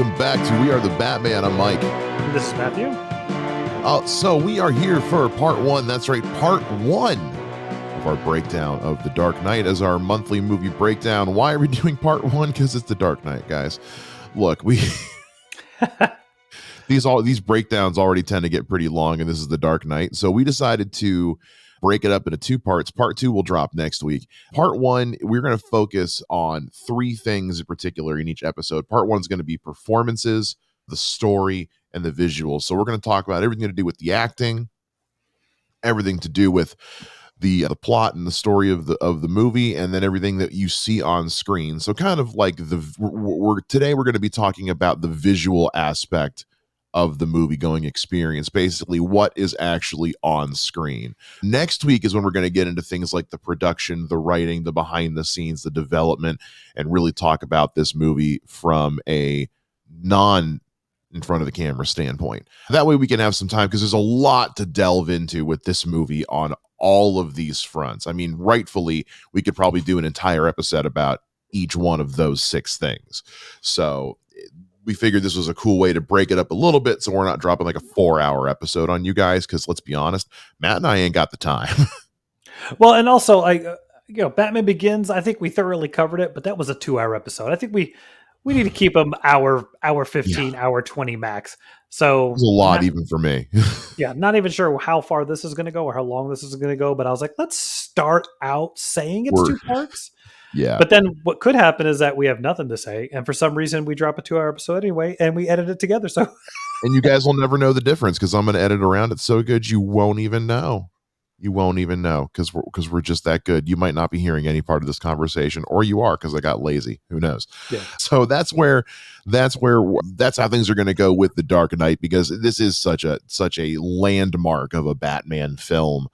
welcome back to We Are the Batman. I'm Mike. This is Matthew. So we are here for part one. That's right, part one of our breakdown of The Dark Knight as our monthly movie breakdown. Why are we doing part one? Because it's The Dark Knight, guys. Look, these breakdowns already tend to get pretty long, and this is The Dark Knight. So we decided to break it up into two parts. Part two will drop next week. Part one, we're going to focus on three things in particular in each episode. Part one is going to be performances, the story, and the visuals. So we're going to talk about everything to do with the acting, everything to do with the plot and the story of the movie, and then everything that you see on screen. So kind of like today we're going to be talking about the visual aspect of the movie going experience, basically what is actually on screen. Next week is when we're going to get into things like the production, the writing, the behind the scenes, the development, and really talk about this movie from a non in front of the camera standpoint. That way we can have some time, because there's a lot to delve into with this movie on all of these fronts. I mean, rightfully, we could probably do an entire episode about each one of those six things. So we figured this was a cool way to break it up a little bit, so we're not dropping like a 4-hour episode on you guys, because let's be honest, Matt and I ain't got the time. Well, and also, Batman Begins, I think we thoroughly covered it, but that was a 2-hour episode. I think we need to keep them hour 15, hour 20 max. So it's a lot even for me. Yeah, not even sure how far this is going to go or how long this is going to go, but I was like, let's start out saying it's 2 parts. Yeah. But then what could happen is that we have nothing to say, and for some reason we drop a 2-hour episode anyway, and we edit it together. So, and you guys will never know the difference, because I'm going to edit around it so good you won't even know. You won't even know, because we're just that good. You might not be hearing any part of this conversation, or you are, because I got lazy. Who knows? Yeah. So that's how things are going to go with The Dark Knight, because this is such a landmark of a Batman film.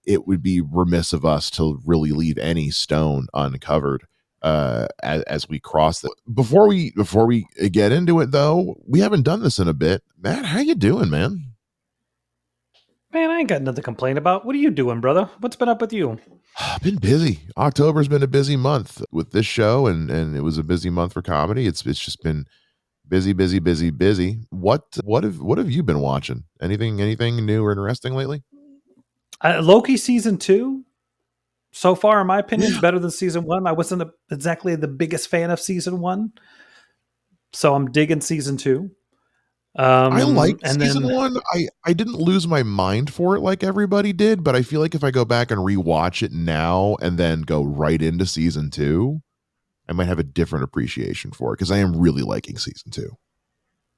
It would be remiss of us to really leave any stone uncovered as we cross that. Before we get into it, though, we haven't done this in a bit. Matt, how you doing, man? Man, I ain't got nothing to complain about. What are you doing, brother? What's been up with you? I've been busy. October's been a busy month with this show, and it was a busy month for comedy. It's just been busy. What have you been watching? Anything new or interesting lately? Loki season 2, so far, in my opinion, is better than season 1. I wasn't exactly the biggest fan of season 1, so I'm digging season 2. I liked season 1. I didn't lose my mind for it like everybody did, but I feel like if I go back and rewatch it now and then go right into season 2, I might have a different appreciation for it, because I am really liking season 2.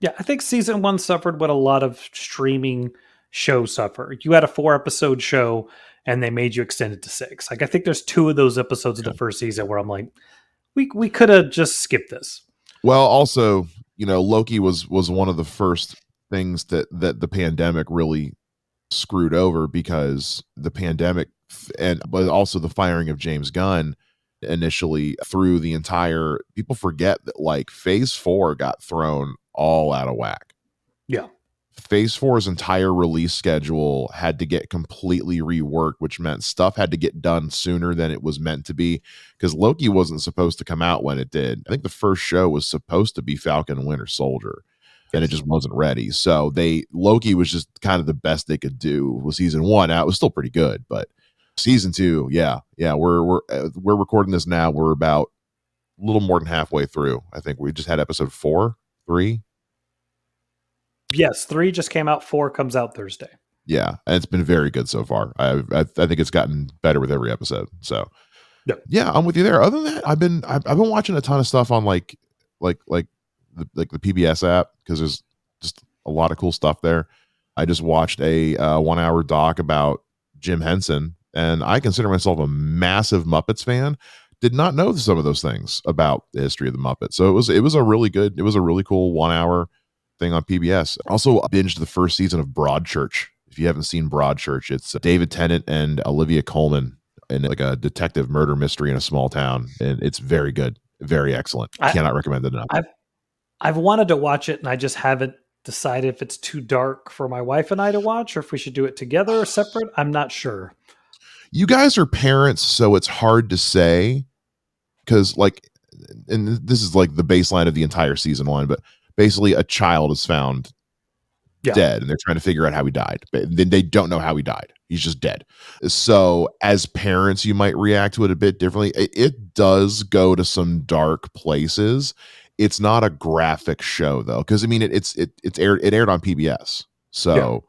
Yeah, I think season 1 suffered what a lot of streaming shows suffer. You had a 4-episode show and they made you extend it to 6. Like, I think there's 2 of those episodes of the first season where I'm like, we could have just skipped this. Well, also, Loki was one of the first things that the pandemic really screwed over, because the pandemic but also the firing of James Gunn initially threw the entire, people forget that like phase 4 got thrown all out of whack. Yeah. Phase 4's entire release schedule had to get completely reworked, which meant stuff had to get done sooner than it was meant to be, because Loki wasn't supposed to come out when it did. I think the first show was supposed to be Falcon and Winter Soldier, and it just wasn't ready. So Loki was just kind of the best they could do with season 1. Now, it was still pretty good, but season 2, yeah, we're recording this now. We're about a little more than halfway through. I think we just had episode 3. Yes, 3 just came out. 4 comes out Thursday. Yeah, and it's been very good so far. I think it's gotten better with every episode. So, yeah, I'm with you there. Other than that, I've been watching a ton of stuff on like the PBS app, because there's just a lot of cool stuff there. I just watched a 1-hour doc about Jim Henson, and I consider myself a massive Muppets fan. Did not know some of those things about the history of the Muppets. So it was a really cool 1-hour thing on PBS. Also binged the first season of Broadchurch. If you haven't seen Broadchurch, it's David Tennant and Olivia Colman in like a detective murder mystery in a small town, and it's very good, very excellent. I cannot recommend it enough. I've wanted to watch it, and I just haven't decided if it's too dark for my wife and I to watch, or if we should do it together or separate. I'm not sure. You guys are parents, so it's hard to say, because and this is like the baseline of the entire season 1, but basically a child is found Yeah. dead and they're trying to figure out how he died. But then they don't know how he died. He's just dead. So as parents, you might react to it a bit differently. It does go to some dark places. It's not a graphic show though, because I mean it aired on PBS. Yeah. So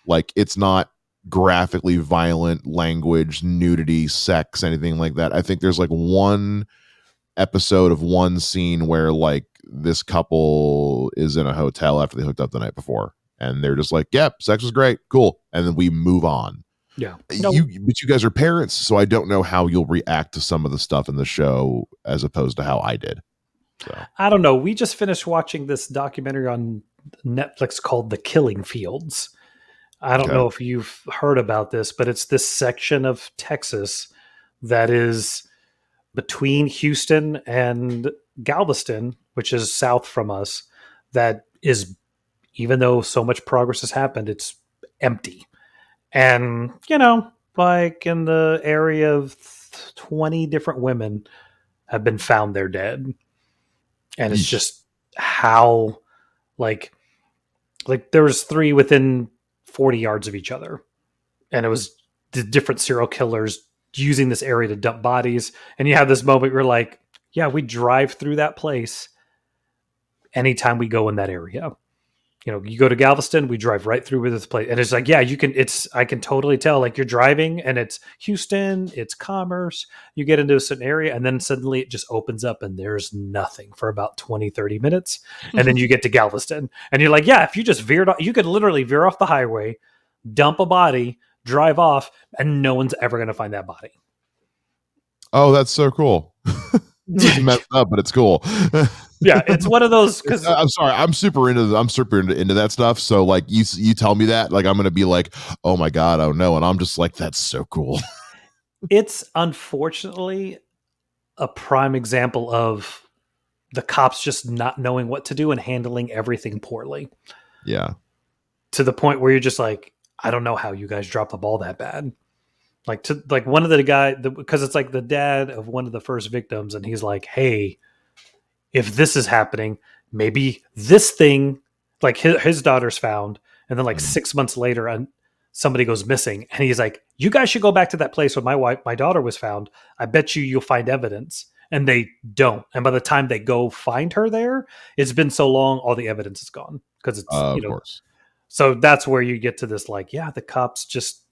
like it's not graphically violent language, nudity, sex, anything like that. I think there's like one episode of one scene where like this couple is in a hotel after they hooked up the night before and they're just like, yep, sex was great, cool, and then we move on. Yeah. No, But you guys are parents, so I don't know how you'll react to some of the stuff in the show as opposed to how I did. So I don't know. We just finished watching this documentary on Netflix called The Killing Fields. I don't okay. know if you've heard about this, but it's this section of Texas that is between Houston and Galveston, which is south from us, that is, even though so much progress has happened, it's empty. And, like in the area of 20 different women have been found there dead. And it's Yeesh. just how, like, there was three within 40 yards of each other. And it was the different serial killers using this area to dump bodies. And you have this moment where you're like, yeah, we drive through that place anytime we go in that area. You go to Galveston, we drive right through with this place. And it's like, yeah, I can totally tell, like you're driving and it's Houston, it's Commerce, you get into a certain area and then suddenly it just opens up and there's nothing for about 20, 30 minutes. And then you get to Galveston and you're like, yeah, if you just veered off, you could literally veer off the highway, dump a body, drive off, and no one's ever going to find that body. Oh, that's so cool. It's messed up, but it's cool. Yeah, it's one of those because I'm sorry, I'm super into that stuff. So like you tell me that, like I'm gonna be like, oh my god, oh no, and I'm just like, that's so cool. it's unfortunately a prime example of the cops just not knowing what to do and handling everything poorly Yeah. to the point where you're just like, I don't know how you guys dropped the ball that bad. Like one of the guy, because it's like the dad of one of the first victims, and he's like, hey, if this is happening, maybe this thing, like his daughter's found, and then like Mhm. 6 months later, and somebody goes missing, and he's like, "You guys should go back to that place where my daughter was found. I bet you'll find evidence." And they don't. And by the time they go find her there, it's been so long, all the evidence is gone because it's Of course. So that's where you get to this, like, yeah, the cops just,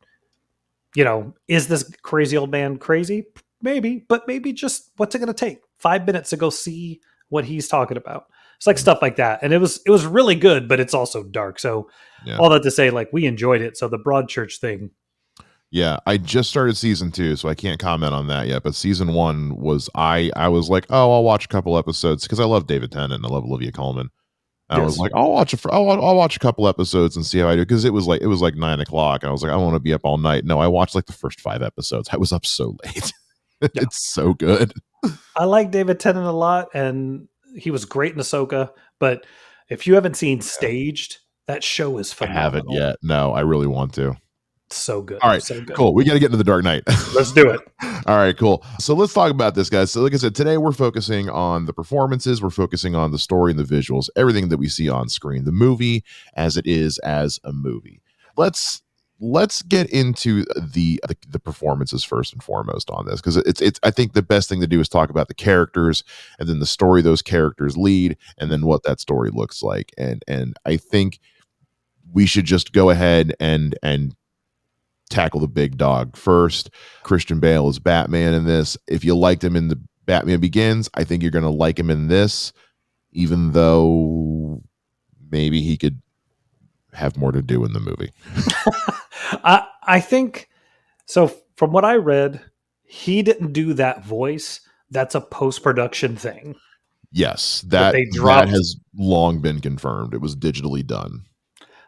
is this crazy old man crazy? Maybe, but maybe just what's it going to take? 5 minutes to go see what he's talking about. It's like Mhm. stuff like that. And it was really good, but it's also dark. So Yeah. all that to say, like, we enjoyed it. So the Broadchurch thing. Yeah, I just started season 2, so I can't comment on that yet. But season 1 was I was like, oh, I'll watch a couple episodes because I love David Tennant and I love Olivia Colman. And I was Yes. like, I'll watch a couple episodes and see how I do because it was like 9 o'clock and I was like, I want to be up all night. No, I watched like the first 5 episodes. I was up so late. Yeah. It's so good. I like David Tennant a lot, and he was great in Ahsoka. But if you haven't seen Staged, that show is I haven't phenomenal. yet. No, I really want to. So good. All right, So good. cool. We got to get into the Dark Knight. Let's do it. All right, cool. So let's talk about this, guys. So, like I said, today we're focusing on the performances, we're focusing on the story and the visuals, everything that we see on screen, the movie as it is as a movie. Let's get into the performances first and foremost on this because it's I think the best thing to do is talk about the characters and then the story those characters lead and then what that story looks like. And I think we should just go ahead and tackle the big dog first. Christian Bale is Batman in this. If you liked him in the Batman Begins, I think you're going to like him in this, even though maybe he could have more to do in the movie. I think so. From what I read, he didn't do that voice. That's a post production thing Yes, that that they that dropped. has long been confirmed. It was digitally done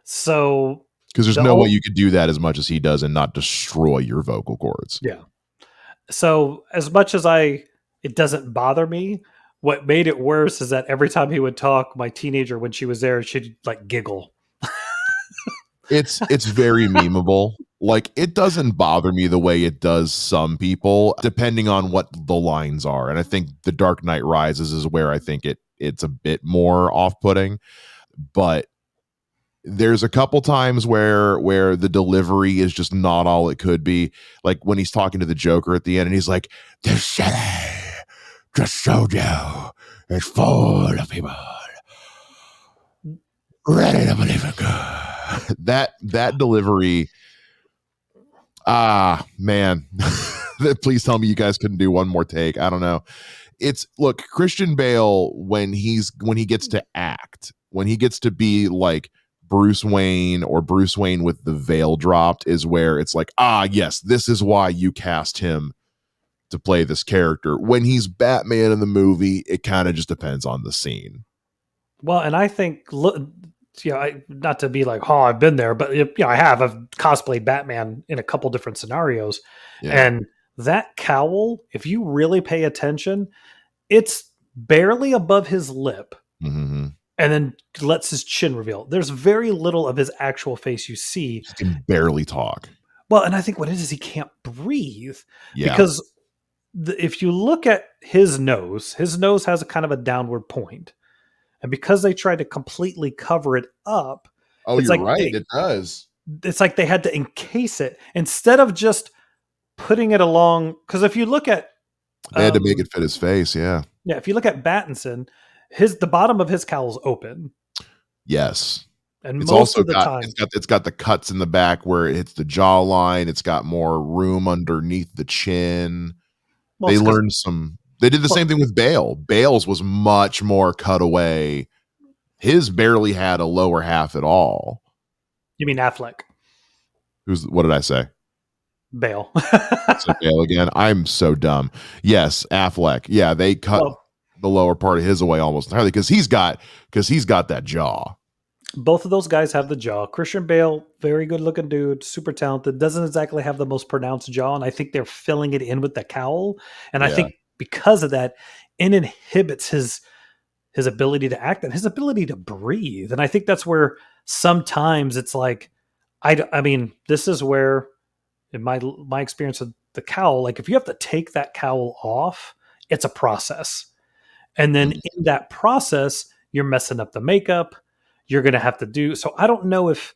So because there's the no way old, you could do that as much as he does and not destroy your vocal cords. yeah. So as much as it doesn't bother me. What made it worse is that every time he would talk, my teenager, when she was there, she'd like giggle. It's very memeable. Like it doesn't bother me the way it does some people, depending on what the lines are. And I think The Dark Knight Rises is where I think it's a bit more off-putting. But there's a couple times where the delivery is just not all it could be. Like when he's talking to the Joker at the end and he's like, "This city just showed you it's full of people ready to believe in God." That delivery, man. Please tell me you guys couldn't do one more take. I don't know. It's look, Christian Bale, when he gets to act, when he gets to be like Bruce Wayne, or Bruce Wayne with the veil dropped, is where it's like, yes, this is why you cast him to play this character. When he's Batman in the movie, it kind of just depends on the scene. Well, and I think, look, not to be like, oh, I've been there, but I have. I've cosplayed Batman in a couple different scenarios, Yeah. and that cowl, if you really pay attention, it's barely above his lip, Mm-hmm. and then lets his chin reveal. There's very little of his actual face you see. He can barely talk. Well, and I think what it is he can't breathe, Yeah. because if you look at his nose has a kind of a downward point. And because they tried to completely cover it up, Oh, it's you're like right. It does. they had to encase it instead of just putting it along. Because if you look at They had to make it fit his face. Yeah. if you look at Battinson, the bottom of his cowl is open, Yes. and It's most also of the got time, it's got the cuts in the back where it hits the jawline. It's got more room underneath the chin. well, They it's because learned some. They did the same thing with Bale. Bale's was much more cut away. His barely had a lower half at all. you mean Affleck, What did I say? Bale. Said Bale again. I'm so dumb. Yes, Affleck. Yeah, they cut Well, the lower part of his away almost entirely because he's got that jaw. both of those guys have the jaw. Christian Bale, very good looking dude, super talented, doesn't exactly have the most pronounced jaw, and I think they're filling it in with the cowl. And I Yeah, think because of that, it inhibits his ability to act and his ability to breathe. And I think that's where sometimes it's like, I mean, this is where in my experience with the cowl, like if you have to take that cowl off, it's a process. And then mm, in that process, you're messing up the makeup. You're going to have to do so. I don't know if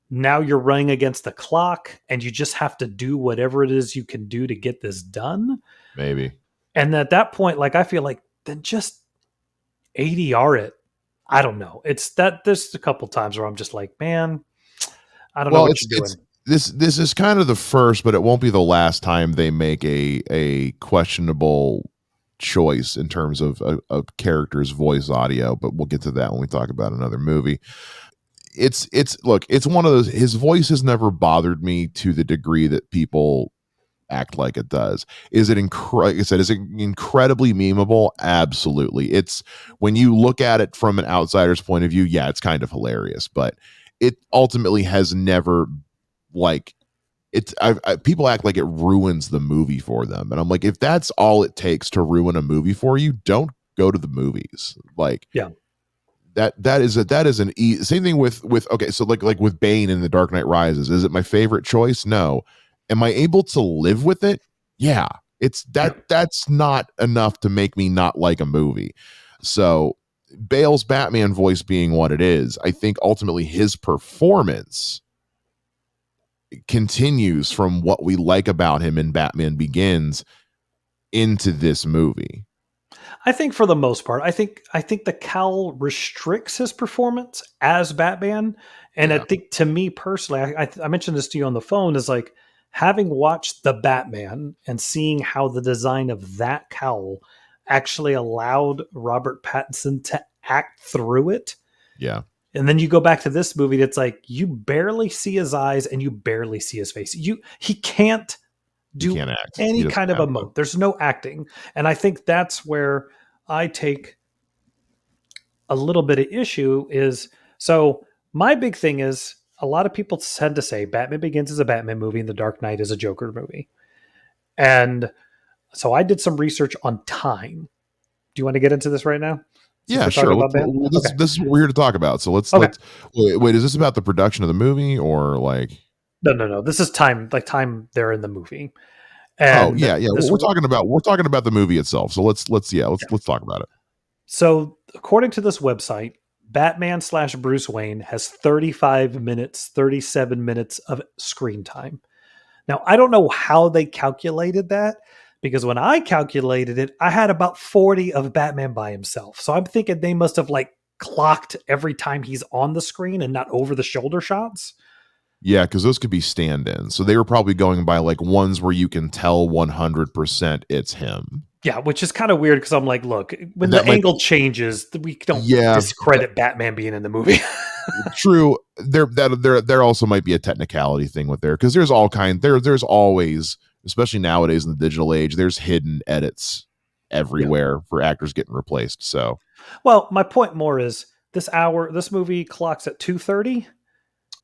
now you're running against the clock and you just have to do whatever it is you can do to get this done. maybe. And at that point, like I feel like then just ADR it. I don't know. It's that there's a couple times where I'm just like, man, I don't know Well, what you're doing. this is kind of the first, but it won't be the last time they make a questionable choice in terms of a character's voice audio. But we'll get to that when we talk about another movie. It's look, it's one of those. His voice has never bothered me to the degree that people act like it does. Is it like I said, is it incredibly memeable? Absolutely. It's when you look at it from an outsider's point of view, yeah, it's kind of hilarious, but it ultimately has never like people act like it ruins the movie for them, and I'm like, if that's all it takes to ruin a movie for you, don't go to the movies. Like Yeah. that is same thing with okay, so like with Bane in The Dark Knight Rises. Is it my favorite choice? No. Am I able to live with it? Yeah. It's Yeah. that's not enough to make me not like a movie. So Bale's Batman voice being what it is, I think ultimately his performance continues from what we like about him in Batman Begins into this movie. I think for the most part, I think the cowl restricts his performance as Batman, and I Yeah. think to me personally, I mentioned this to you on the phone, is like having watched the Batman and seeing how the design of that cowl actually allowed Robert Pattinson to act through it. Yeah. And then you go back to this movie that's like you barely see his eyes and you barely see his face. He can't He do can't act. He any doesn't kind of have to. emote. There's no acting. And I think that's where I take a little bit of issue is so my big thing is a lot of people tend to say Batman Begins is a Batman movie and The Dark Knight is a Joker movie. And so I did some research on time. Do you want to get into this right now? Since Yeah, we're sure. talking about Batman? This Okay. this is what we're here to talk about. So Okay. let's wait. Is this about the production of the movie or like? No, no, no. This is time, like time they're in the movie. Oh And yeah, yeah. this We're talking about the movie itself. So let's talk about it. So, according to this website, Batman slash Bruce Wayne has 35 minutes, 37 minutes of screen time. Now, I don't know how they calculated that because when I calculated it, I had about 40 of Batman by himself. So I'm thinking they must have like clocked every time he's on the screen and not over the shoulder shots. Yeah, because those could be stand-ins. So they were probably going by like ones where you can tell 100% it's him. Yeah, which is kind of weird because I'm like, look, when And that the might angle changes, we don't yeah, discredit Batman being in the movie. true. There also might be a technicality thing with there because there's all kind there's always, especially nowadays in the digital age, there's hidden edits Yeah. everywhere for actors getting replaced. So Well, my point more is this movie clocks at 2:30.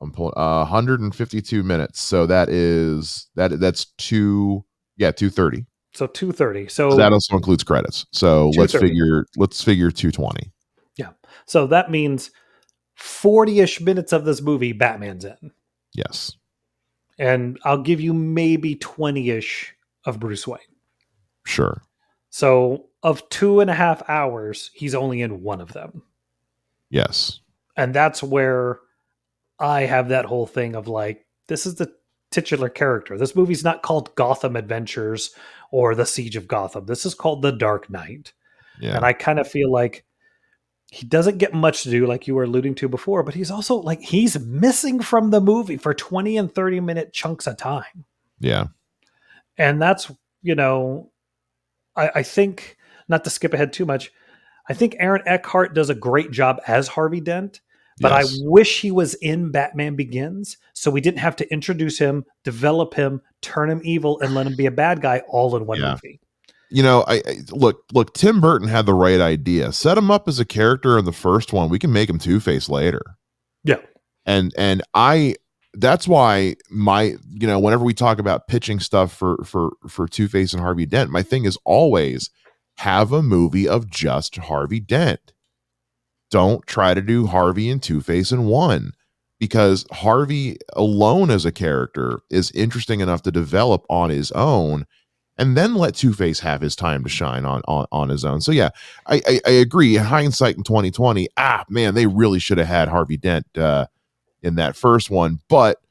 I'm pulling 152 minutes. So that's two, yeah, 230. So 2:30. That So also includes credits. So 2:30. let's figure 220. Yeah. So that means 40-ish minutes of this movie Batman's in. Yes. And I'll give you maybe 20-ish of Bruce Wayne. Sure. So of 2.5 hours, he's only in one of them. Yes. And that's where I have that whole thing of like, this is the titular character. This movie's not called Gotham Adventures or The Siege of Gotham. This is called The Dark Knight. Yeah. And I kind of feel like he doesn't get much to do, like you were alluding to before, but he's also like, he's missing from the movie for 20 and 30-minute chunks of time. Yeah. And that's, you know, I think, not to skip ahead too much, I think Aaron Eckhart does a great job as Harvey Dent, but I Yes. wish he was in Batman Begins so we didn't have to introduce him, develop him, turn him evil, and let him be a bad guy all in one Yeah. movie. You know, I look. Tim Burton had the right idea. Set him up as a character in the first one. We can make him Two-Face later. Yeah. And I that's why my whenever we talk about pitching stuff for Two-Face and Harvey Dent, my thing is always have a movie of just Harvey Dent. Don't try to do Harvey and Two-Face in one, because Harvey alone as a character is interesting enough to develop on his own, and then let Two-Face have his time to shine on his own. So yeah, I agree. In hindsight, in 2020, man, they really should have had Harvey Dent in that first one, but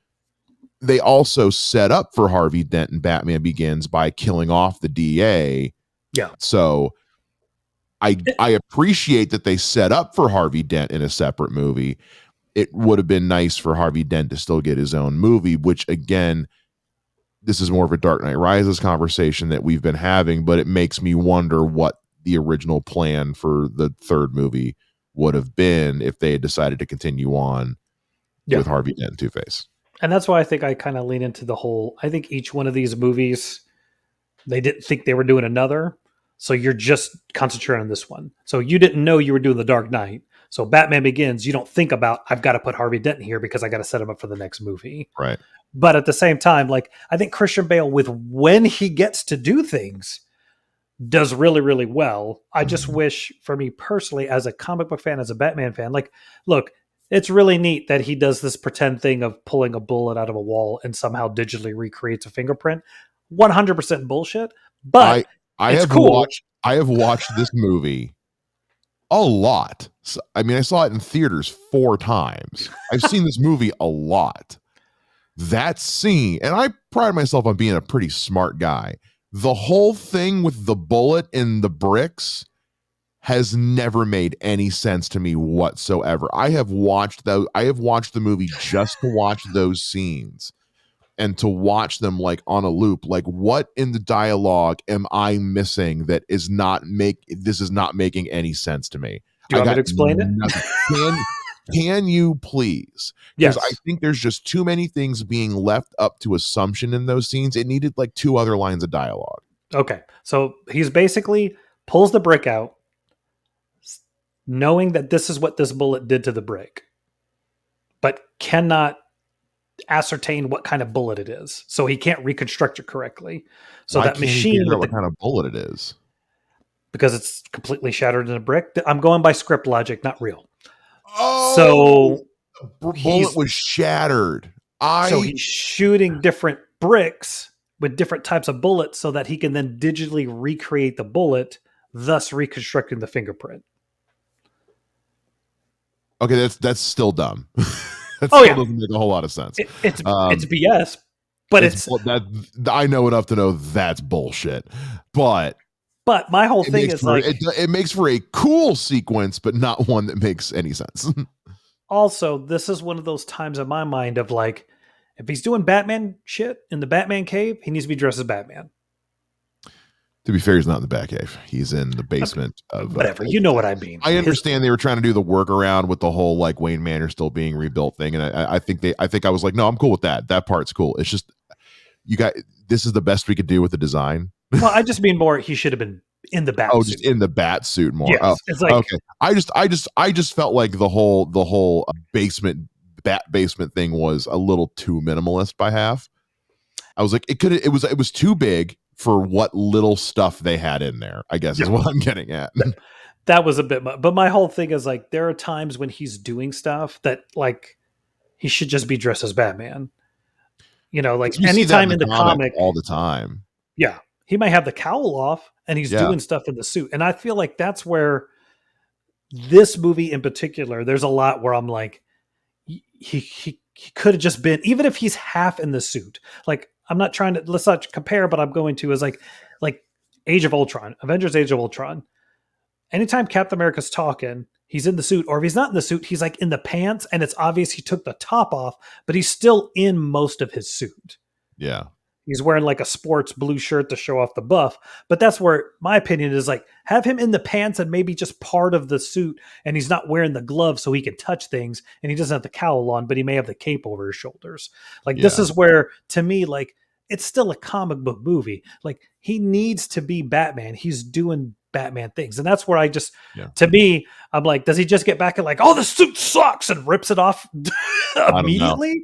they also set up for Harvey Dent in Batman Begins by killing off the DA. Yeah. So I appreciate that they set up for Harvey Dent in a separate movie. It would have been nice for Harvey Dent to still get his own movie, which again, this is more of a Dark Knight Rises conversation that we've been having, but it makes me wonder what the original plan for the third movie would have been if they had decided to continue on with Harvey Dent and Two-Face. And that's why I think I kind of lean into the whole, I think each one of these movies, they didn't think they were doing another. So you're just concentrating on this one. So you didn't know you were doing The Dark Knight. So Batman Begins, you don't think about, I've got to put Harvey Dent in here because I got to set him up for the next movie. Right. But at the same time, like, I think Christian Bale, with when he gets to do things, does really, really well. I just wish, for me personally, as a comic book fan, as a Batman fan, like, look, it's really neat that he does this pretend thing of pulling a bullet out of a wall and somehow digitally recreates a fingerprint. 100% bullshit, but I it's have cool. I have watched this movie a lot. So, I mean, I saw it in theaters 4 times. I've seen this movie a lot. That scene, and I pride myself on being a pretty smart guy. The whole thing with the bullet in the bricks has never made any sense to me whatsoever. I have watched the movie just to watch those scenes and to watch them like on a loop. Like, what in the dialogue am I missing that is not making any sense to me? Do you want me to explain it? Can you please? Because Yes. I think there's just too many things being left up to assumption in those scenes. It needed like 2 other lines of dialogue. Okay. So he's basically pulls the brick out, knowing that this is what this bullet did to the brick, but cannot ascertain what kind of bullet it is. So he can't reconstruct it correctly. So Why that can't he machine figure with out what the, kind of bullet it is? because it's completely shattered in a brick. I'm going by script logic, not real. Oh, So bullet was shattered. So he's shooting different bricks with different types of bullets so that he can then digitally recreate the bullet, thus reconstructing the fingerprint. Okay, that's still dumb. That Oh still yeah, doesn't make a whole lot of sense. it's Um, BS, but it's it's that I know enough to know that's bullshit. But but my whole it thing makes is for like, it makes for a cool sequence, but not one that makes any sense. also this is one of those times in my mind of like, if he's doing Batman shit in the Batman cave, he needs to be dressed as Batman. To be fair, he's not in the Batcave. He's in the Uh, basement of. Whatever, you know what I mean. I His understand they were trying to do the workaround with the whole like Wayne Manor still being rebuilt thing, and I think I was like, no, I'm cool with that. That part's cool. It's just you got this is the best we could do with the design. well, I just mean more. He should have been in the bat Oh, just suit. in the bat suit more. Oh, Yes, it's like, okay. I just felt like the whole basement bat basement thing was a little too minimalist by half. I was like, it was too big for what little stuff they had in there. I guess is yeah, what I'm getting at. that was a bit much. But my whole thing is like, there are times when he's doing stuff that like he should just be dressed as Batman. You know, like Because we see that in anytime the in the comics comic, all the time. yeah, he might have the cowl off and he's Yeah. doing stuff in the suit. And I feel like that's where this movie in particular, there's a lot where I'm like, he could have just been, even if he's half in the suit. Like, I'm not trying to, let's not compare, but I'm going to is like Age of Ultron, Avengers Age of Ultron. Anytime Captain America's talking, he's in the suit, or if he's not in the suit, he's like in the pants, and it's obvious he took the top off, but he's still in most of his suit. Yeah. He's wearing like a sports blue shirt to show off the buff. But that's where my opinion is like, have him in the pants and maybe just part of the suit, and he's not wearing the gloves so he can touch things, and he doesn't have the cowl on, but he may have the cape over his shoulders. Like, this Yeah. is where, to me, like, it's still a comic book movie. Like, he needs to be Batman. He's doing Batman things. And that's where I just, Yeah. to me, I'm like, does he just get back and like, oh, the suit sucks and rips it off I don't know. immediately?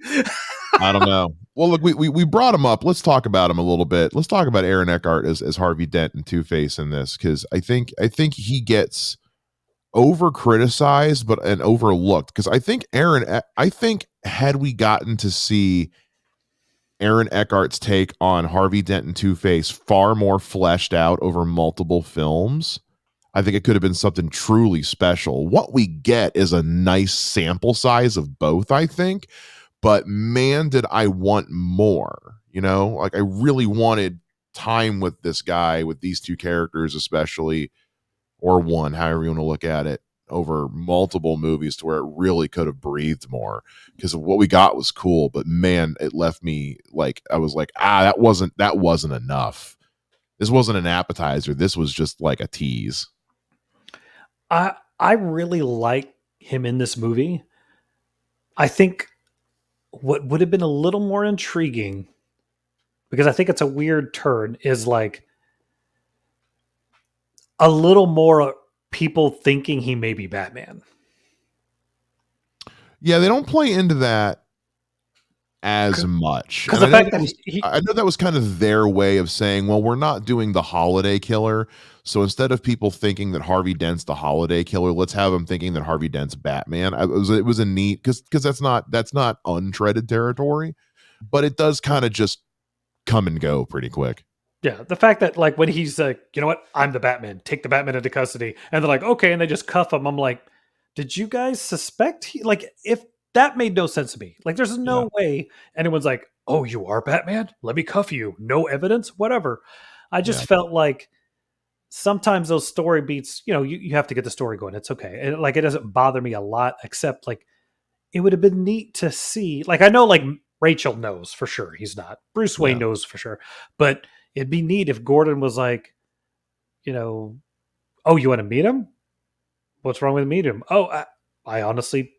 I don't know. Well, look, we brought him up. Let's talk about him a little bit. Let's talk about Aaron Eckhart as Harvey Dent and Two Face in this, because I think he gets over criticized but and overlooked. Because I think had we gotten to see Aaron Eckhart's take on Harvey Dent and Two Face far more fleshed out over multiple films, I think it could have been something truly special. What we get is a nice sample size of both, I think, but man, did I want more. You know, like I really wanted time with this guy, with these two characters, especially, or one, however you want to look at it, over multiple movies to where it really could have breathed more. Because what we got was cool, but man, it left me like I was like, that wasn't enough. This wasn't an appetizer. This was just like a tease. I really like him in this movie. I think what would have been a little more intriguing, because I think it's a weird turn, is like a little more people thinking he may be Batman. Yeah, they don't play into that as much. Because And the fact that I know that was kind of their way of saying, well, we're not doing the holiday killer. So instead of people thinking that Harvey Dent's the holiday killer, let's have them thinking that Harvey Dent's Batman. It was a neat because that's not untreaded territory, but it does kind of just come and go pretty quick. yeah, the fact that like when he's like, you know what, I'm the Batman, take the Batman into custody, and they're like, okay, and they just cuff him. I'm like, did you guys suspect like, if that made no sense to me? Like, there's Yeah. no way anyone's like, oh, you are Batman? Let me cuff you. No evidence, whatever. I Yeah. just felt like sometimes those story beats, you have to get the story going. It's okay. And like, it doesn't bother me a lot, except like it would have been neat to see. Like, I know like Rachel knows for sure he's not. Bruce Wayne Yeah. knows for sure. But it'd be neat if Gordon was like, you know, oh, you want to meet him? What's wrong with meeting him? Oh, I honestly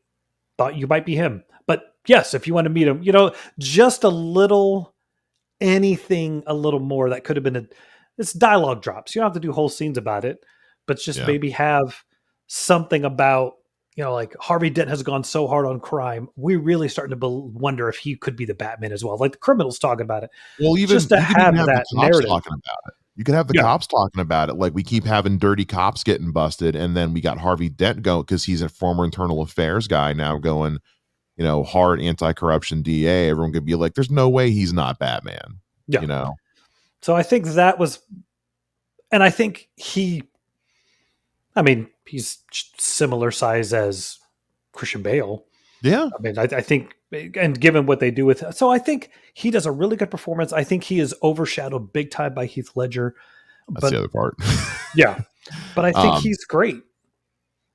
thought you might be him. But yes, if you want to meet him, just a little, anything a little more that could have been it's dialogue drops. You don't have to do whole scenes about it, but just Yeah. maybe have something about, like Harvey Dent has gone so hard on crime. We're really starting to wonder if he could be the Batman as well. Like the criminals talking about it, Well, just even to you could even have have the that cops narrative. talking about it. You could have the Yeah. cops talking about it. Like we keep having dirty cops getting busted, and then we got Harvey Dent go because he's a former internal affairs guy now going, hard anti-corruption DA. Everyone could be like, "There's no way he's not Batman." Yeah. You know? So I think that was, and I think I mean, he's similar size as Christian Bale. Yeah, I mean, I think, and given what they do with, so I think he does a really good performance. I think he is overshadowed big time by Heath Ledger, that's the but other part. yeah, but I think um, he's great.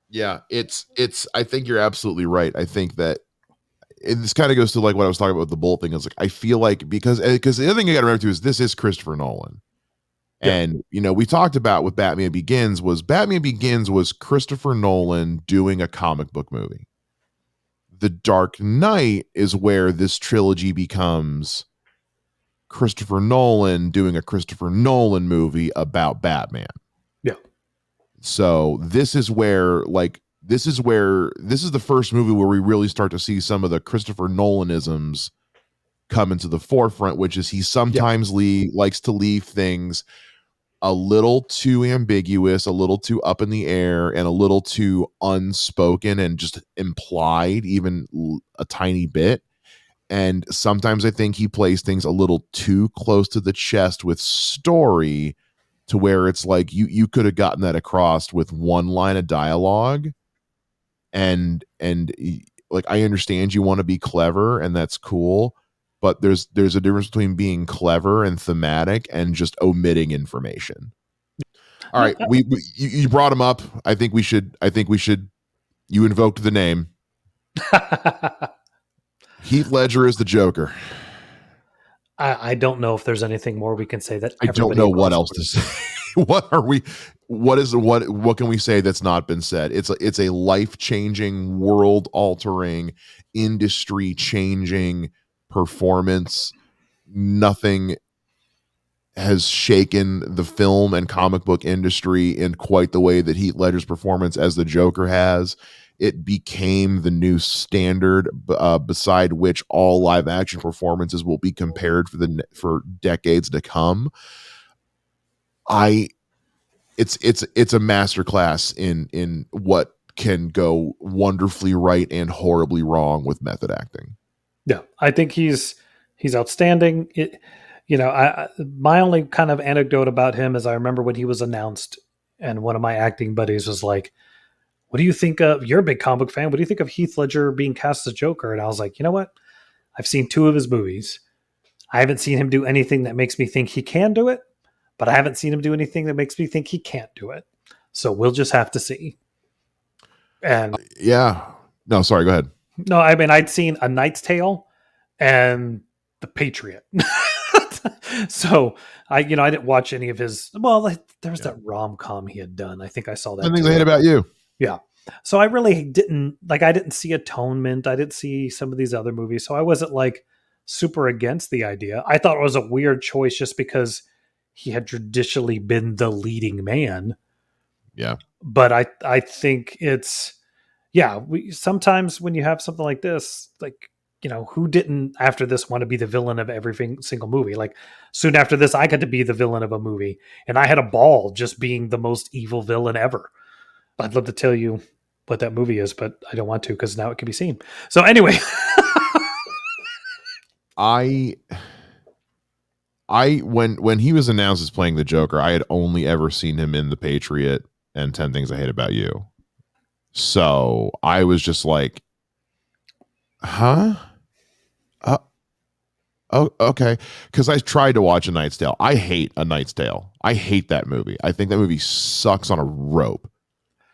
yeah, it's. I think you're absolutely right. I think that and this kind of goes to like what I was talking about with the Bolt thing. Is like I feel like because the other thing you got to remember too is this is Christopher Nolan, Yeah, and we talked about with Batman Begins was Christopher Nolan doing a comic book movie. The Dark Knight is where this trilogy becomes Christopher Nolan doing a Christopher Nolan movie about Batman. yeah, So this is the first movie where we really start to see some of the Christopher Nolanisms come into the forefront, which is he yeah. sometimes likes to leave things a little too ambiguous, a little too up in the air, and a little too unspoken and just implied, even a tiny bit. And sometimes I think he plays things a little too close to the chest with story to where it's like you could have gotten that across with one line of dialogue and like I understand you want to be clever and that's cool, but there's a difference between being clever and thematic and just omitting information. All No, right, you brought him up. I think we should you invoked the name. Heath Ledger is the Joker. I don't know if there's anything more we can say that I don't everybody know what across else the to board. say. What can we say that's not been said? It's a life-changing, world-altering, industry-changing performance. Nothing has shaken the film and comic book industry in quite the way that Heath Ledger's performance as the Joker has. It became the new standard, beside which all live action performances will be compared for decades to come. I it's a masterclass in what can go wonderfully right and horribly wrong with method acting. Yeah, I think he's outstanding. My only kind of anecdote about him is I remember when he was announced, and one of my acting buddies was like, "What do you think of? You're a big comic book fan. What do you think of Heath Ledger being cast as Joker?" And I was like, you know what? I've seen two of his movies. I haven't seen him do anything that makes me think he can do it, but I haven't seen him do anything that makes me think he can't do it. So we'll just have to see. And Yeah. No, sorry, go ahead. no, I mean, I'd seen A Knight's Tale and The Patriot. So I didn't watch any of his. Well, there was Yeah. that rom com he had done. I think I saw The that things I too. hate about you. Yeah. So I really didn't like. I didn't see Atonement. I didn't see some of these other movies. So I wasn't like super against the idea. I thought it was a weird choice just because he had traditionally been the leading man. Yeah. But I think it's yeah. We sometimes when you have something like this, like who didn't after this want to be the villain of every single movie? Like soon after this, I got to be the villain of a movie, and I had a ball just being the most evil villain ever. I'd love to tell you what that movie is, but I don't want to because now it can be seen. So anyway, I when he was announced as playing the Joker, I had only ever seen him in The Patriot and 10 Things I Hate About You. So I was just like, huh? Uh, oh, okay. Because I tried to watch A Knight's Tale. I hate A Knight's Tale. I hate that movie. I think that movie sucks on a rope.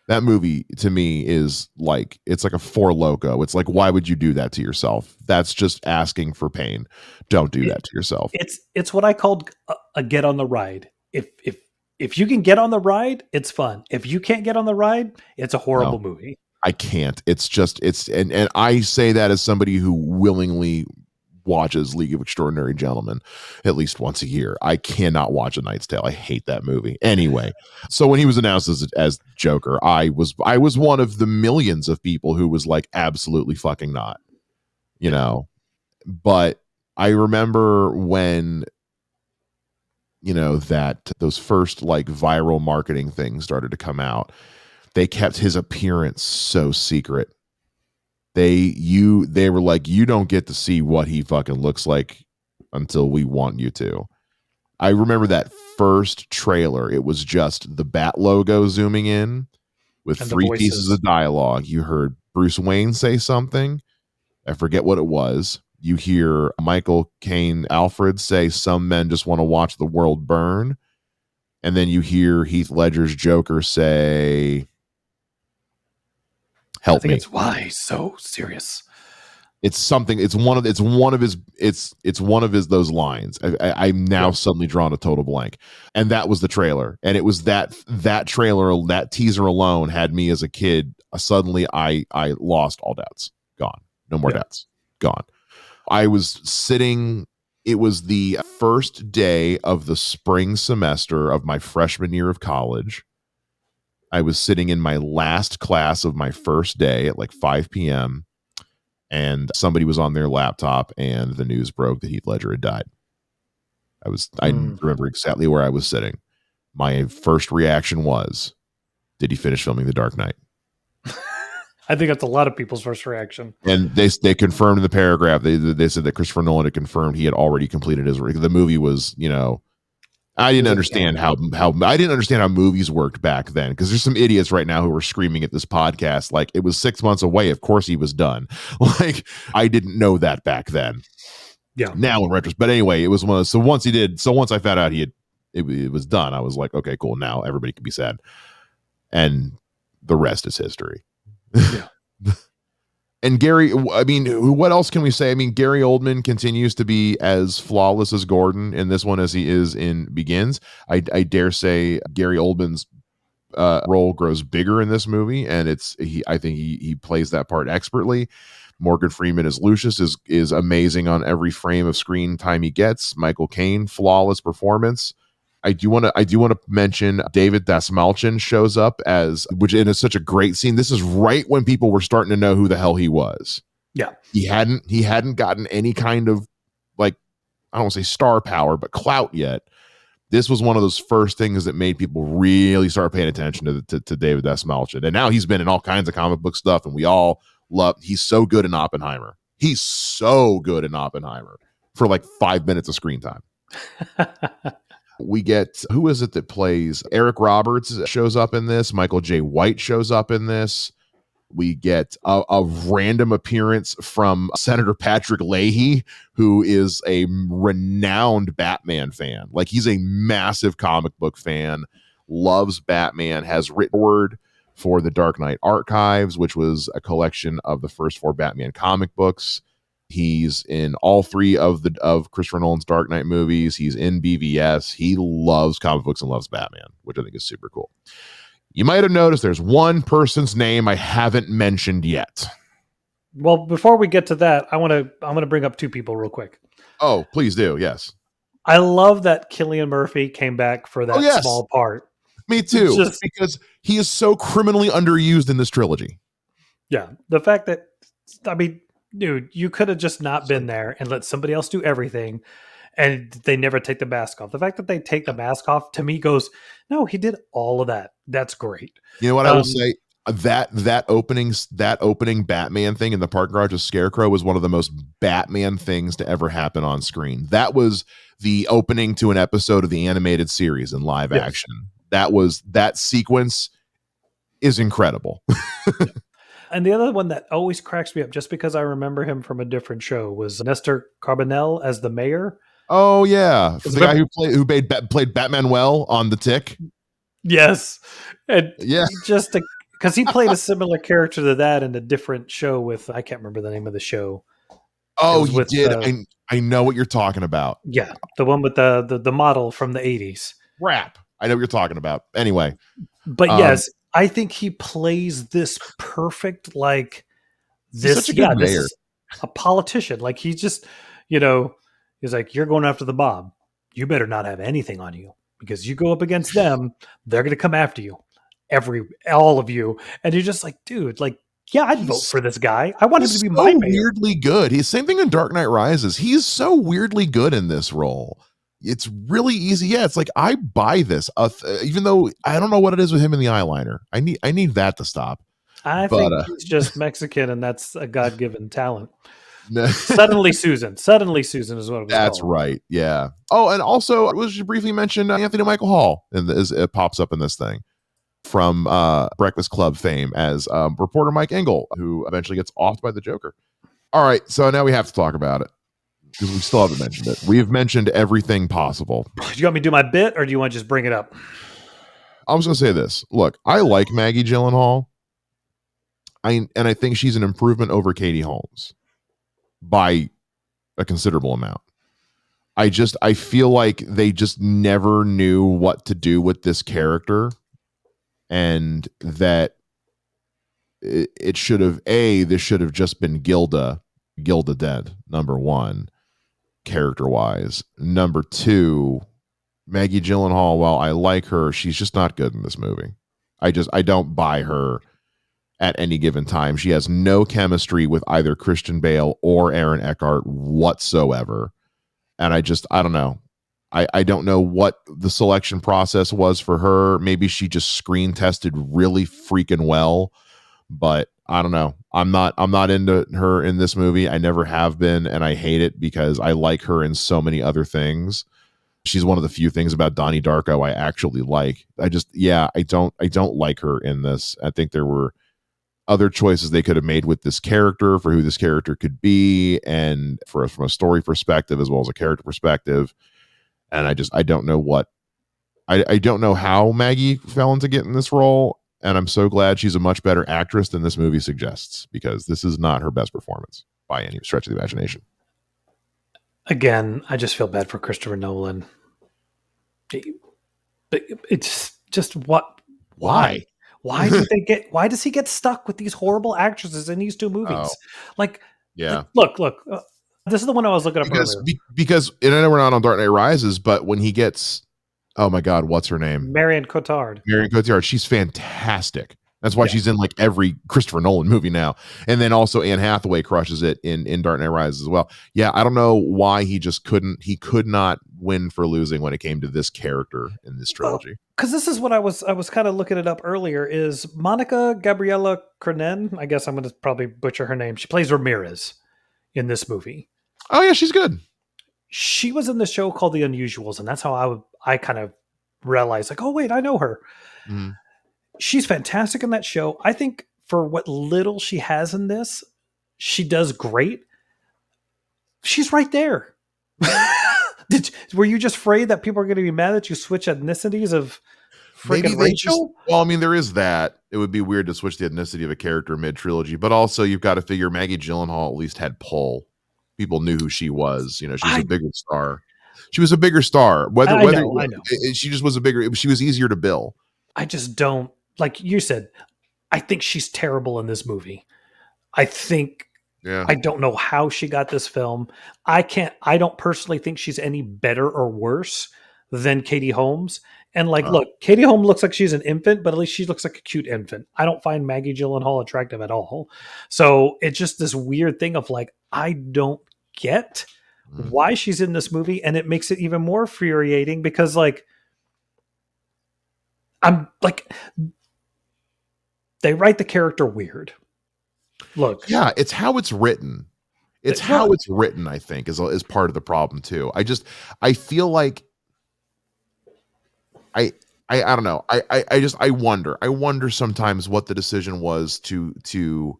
That movie to me is like it's like a Four Loco. It's like why would you do that to yourself? That's just asking for pain. Don't do it, that to yourself. it's what I called a get on the ride. If you can get on the ride, it's fun. If you can't get on the ride, it's a horrible No, movie. I can't. It's just it's and I say that as somebody who willingly watches League of Extraordinary Gentlemen at least once a year. I cannot watch A Knight's Tale. I hate that movie. Anyway, so when he was announced as Joker, I was one of the millions of people who was like absolutely fucking not, you Yeah. know. But I remember when that those first like viral marketing things started to come out. They kept his appearance so secret. They were like, you don't get to see what he fucking looks like until we want you to. I remember that first trailer. It was just the bat logo zooming in with And the three pieces voices. of dialogue. You heard Bruce Wayne say something. I forget what it was. You hear Michael Caine Alfred say, "Some men just want to watch the world burn." And then you hear Heath Ledger's Joker say, I "Help think me." it's why he's so serious. It's something. It's one of his. It's one of his those lines. I'm now Yep. suddenly drawn a total blank, and that was the trailer. And it was that trailer, that teaser alone had me as a kid. Suddenly, I lost all doubts. Gone. No more Yeah. doubts. Gone. I was sitting. It was the first day of the spring semester of my freshman year of college. I was sitting in my last class of my first day at like 5 p.m. and somebody was on their laptop and the news broke that Heath Ledger had died. I remember exactly where I was sitting. My first reaction was, did he finish filming The Dark Knight? I think that's a lot of people's first reaction. And they confirmed in the paragraph, they said that Christopher Nolan had confirmed he had already completed the movie was, I didn't understand how I didn't understand how movies worked back then, because there's some idiots right now who are screaming at this podcast like it was 6 months away. Of course he was done. Like, I didn't know that back then. Yeah. Now in retrospect, but anyway, it was one of those, once I found out it was done, I was like, okay, cool. Now everybody can be sad, and the rest is history. Yeah. And Gary, I mean, what else can we say? I mean, Gary Oldman continues to be as flawless as Gordon in this one as he is in Begins. I dare say Gary Oldman's role grows bigger in this movie, and I think he plays that part expertly. Morgan Freeman as Lucius is amazing on every frame of screen time he gets. Michael Caine, flawless performance. I do want to mention David Dasmalchian shows up which is such a great scene. This is right when people were starting to know who the hell he was. Yeah. He hadn't gotten any kind of, like, I don't want to say star power, but clout yet. This was one of those first things that made people really start paying attention to David Dasmalchian. And now he's been in all kinds of comic book stuff, and we all he's so good in Oppenheimer. He's so good in Oppenheimer for like 5 minutes of screen time. We get, who is it that plays? Eric Roberts shows up in this. Michael J. White shows up in this. We get a random appearance from Senator Patrick Leahy, who is a renowned Batman fan. Like, he's a massive comic book fan, loves Batman, has written word for the Dark Knight Archives, which was a collection of the first 4 Batman comic books. He's in all 3 of Christopher Nolan's Dark Knight movies. He's in BVS. He loves comic books and loves Batman, which I think is super cool. You might have noticed there's one person's name I haven't mentioned yet. Well, before we get to that, I'm gonna bring up 2 people real quick. Oh, please do. Yes. I love that Cillian Murphy came back for that small part. Me too. Because he is so criminally underused in this trilogy. Yeah. The fact that, I mean, dude, you could have just not been there and let somebody else do everything, and they never take the mask off. The fact that they take the mask off, to me, goes, no, he did all of that. That's great. You know what I will say? That opening Batman thing in the parking garage with Scarecrow was one of the most Batman things to ever happen on screen. That was the opening to an episode of the animated series in live action. That sequence is incredible. And the other one that always cracks me up, just because I remember him from a different show, was Nestor Carbonell as the mayor. Oh yeah, the guy who played Batman well on The Tick. Yes, and yeah, just because he played a similar character to that in a different show with, I can't remember the name of the show. Oh, he did. I know what you're talking about. Yeah, the one with the model from the 80s. Rap. I know what you're talking about. Anyway, but yes, I think he plays this perfect. Like this, such a good mayor. This is a politician. Like, he just, he's like, you're going after the mob. You better not have anything on you, because you go up against them, they're going to come after you, all of you. And you're just like, dude, like, yeah, I'd vote for this guy. I want him to be my mayor. Weirdly good. He's same thing in Dark Knight Rises. He's so weirdly good in this role. It's really easy. Yeah, it's like, I buy this, even though I don't know what it is with him in the eyeliner. I need that to stop. I think he's just Mexican, and that's a God-given talent. Suddenly Susan is what it was That's called. Right. Yeah. Oh, and also, we should briefly mention Anthony Michael Hall, and it pops up in this thing. from Breakfast Club fame as reporter Mike Engel, who eventually gets offed by the Joker. All right, so now we have to talk about it because we still haven't mentioned it. We've mentioned everything possible. Do you want me to do my bit, or do you want to just bring it up? I was going to say this. Look, I like Maggie Gyllenhaal. I think she's an improvement over Katie Holmes by a considerable amount. I feel like they just never knew what to do with this character, and that it should have this should have just been Gilda dead, number one, character wise. Number two, Maggie Gyllenhaal, while I like her, she's just not good in this movie. I don't buy her at any given time. She has no chemistry with either Christian Bale or Aaron Eckhart whatsoever. And I don't know. I don't know what the selection process was for her. Maybe she just screen tested really freaking well, but I don't know. I'm not into her in this movie. I never have been, and I hate it because I like her in so many other things. She's one of the few things about Donnie Darko I actually like. I don't like her in this. I think there were other choices they could have made with this character for who this character could be, and from a story perspective as well as a character perspective. And I don't know what I don't know how Maggie fell into getting this role, and I'm so glad she's a much better actress than this movie suggests, because this is not her best performance by any stretch of the imagination. Again, I just feel bad for Christopher Nolan. It's just what? Why? Why why does he get stuck with these horrible actresses in these two movies? Like, Yeah. look, this is the one I was looking up earlier. Because and I know we're not on Dark Knight Rises, but when he gets, oh my God, what's her name? Marion Cotillard. She's fantastic. That's why she's in like every Christopher Nolan movie now. And then also Anne Hathaway crushes it in Dark Knight Rises as well. Yeah, I don't know why he could not win for losing when it came to this character in this trilogy. Because this is what I was kind of looking it up earlier, is Monica Gabriella Cronen. I guess I'm going to probably butcher her name. She plays Ramirez in this movie. Oh yeah, she's good. She was in the show called The Unusuals, and that's how I kind of realized, like, oh wait, I know her. Mm-hmm. She's fantastic in that show. I think for what little she has in this, she does great. She's right there. Were you just afraid that people are going to be mad that you switch ethnicities of freaking Rachel? Well, I mean, there is that. It would be weird to switch the ethnicity of a character mid-trilogy, but also you've got to figure Maggie Gyllenhaal at least had pull. People knew who she was. You know, she's a bigger star. She was a bigger star. I know. She just was she was easier to bill. I just don't, like you said, I think she's terrible in this movie. I don't know how she got this film. I don't personally think she's any better or worse than Katie Holmes. And look, Katie Holmes looks like she's an infant, but at least she looks like a cute infant. I don't find Maggie Gyllenhaal attractive at all. So it's just this weird thing of like, I don't get why she's in this movie. And it makes it even more infuriating because they write the character weird. Look. Yeah, it's how it's written. It's how it's written, I think, is part of the problem too. I feel like I don't know. I wonder sometimes what the decision was to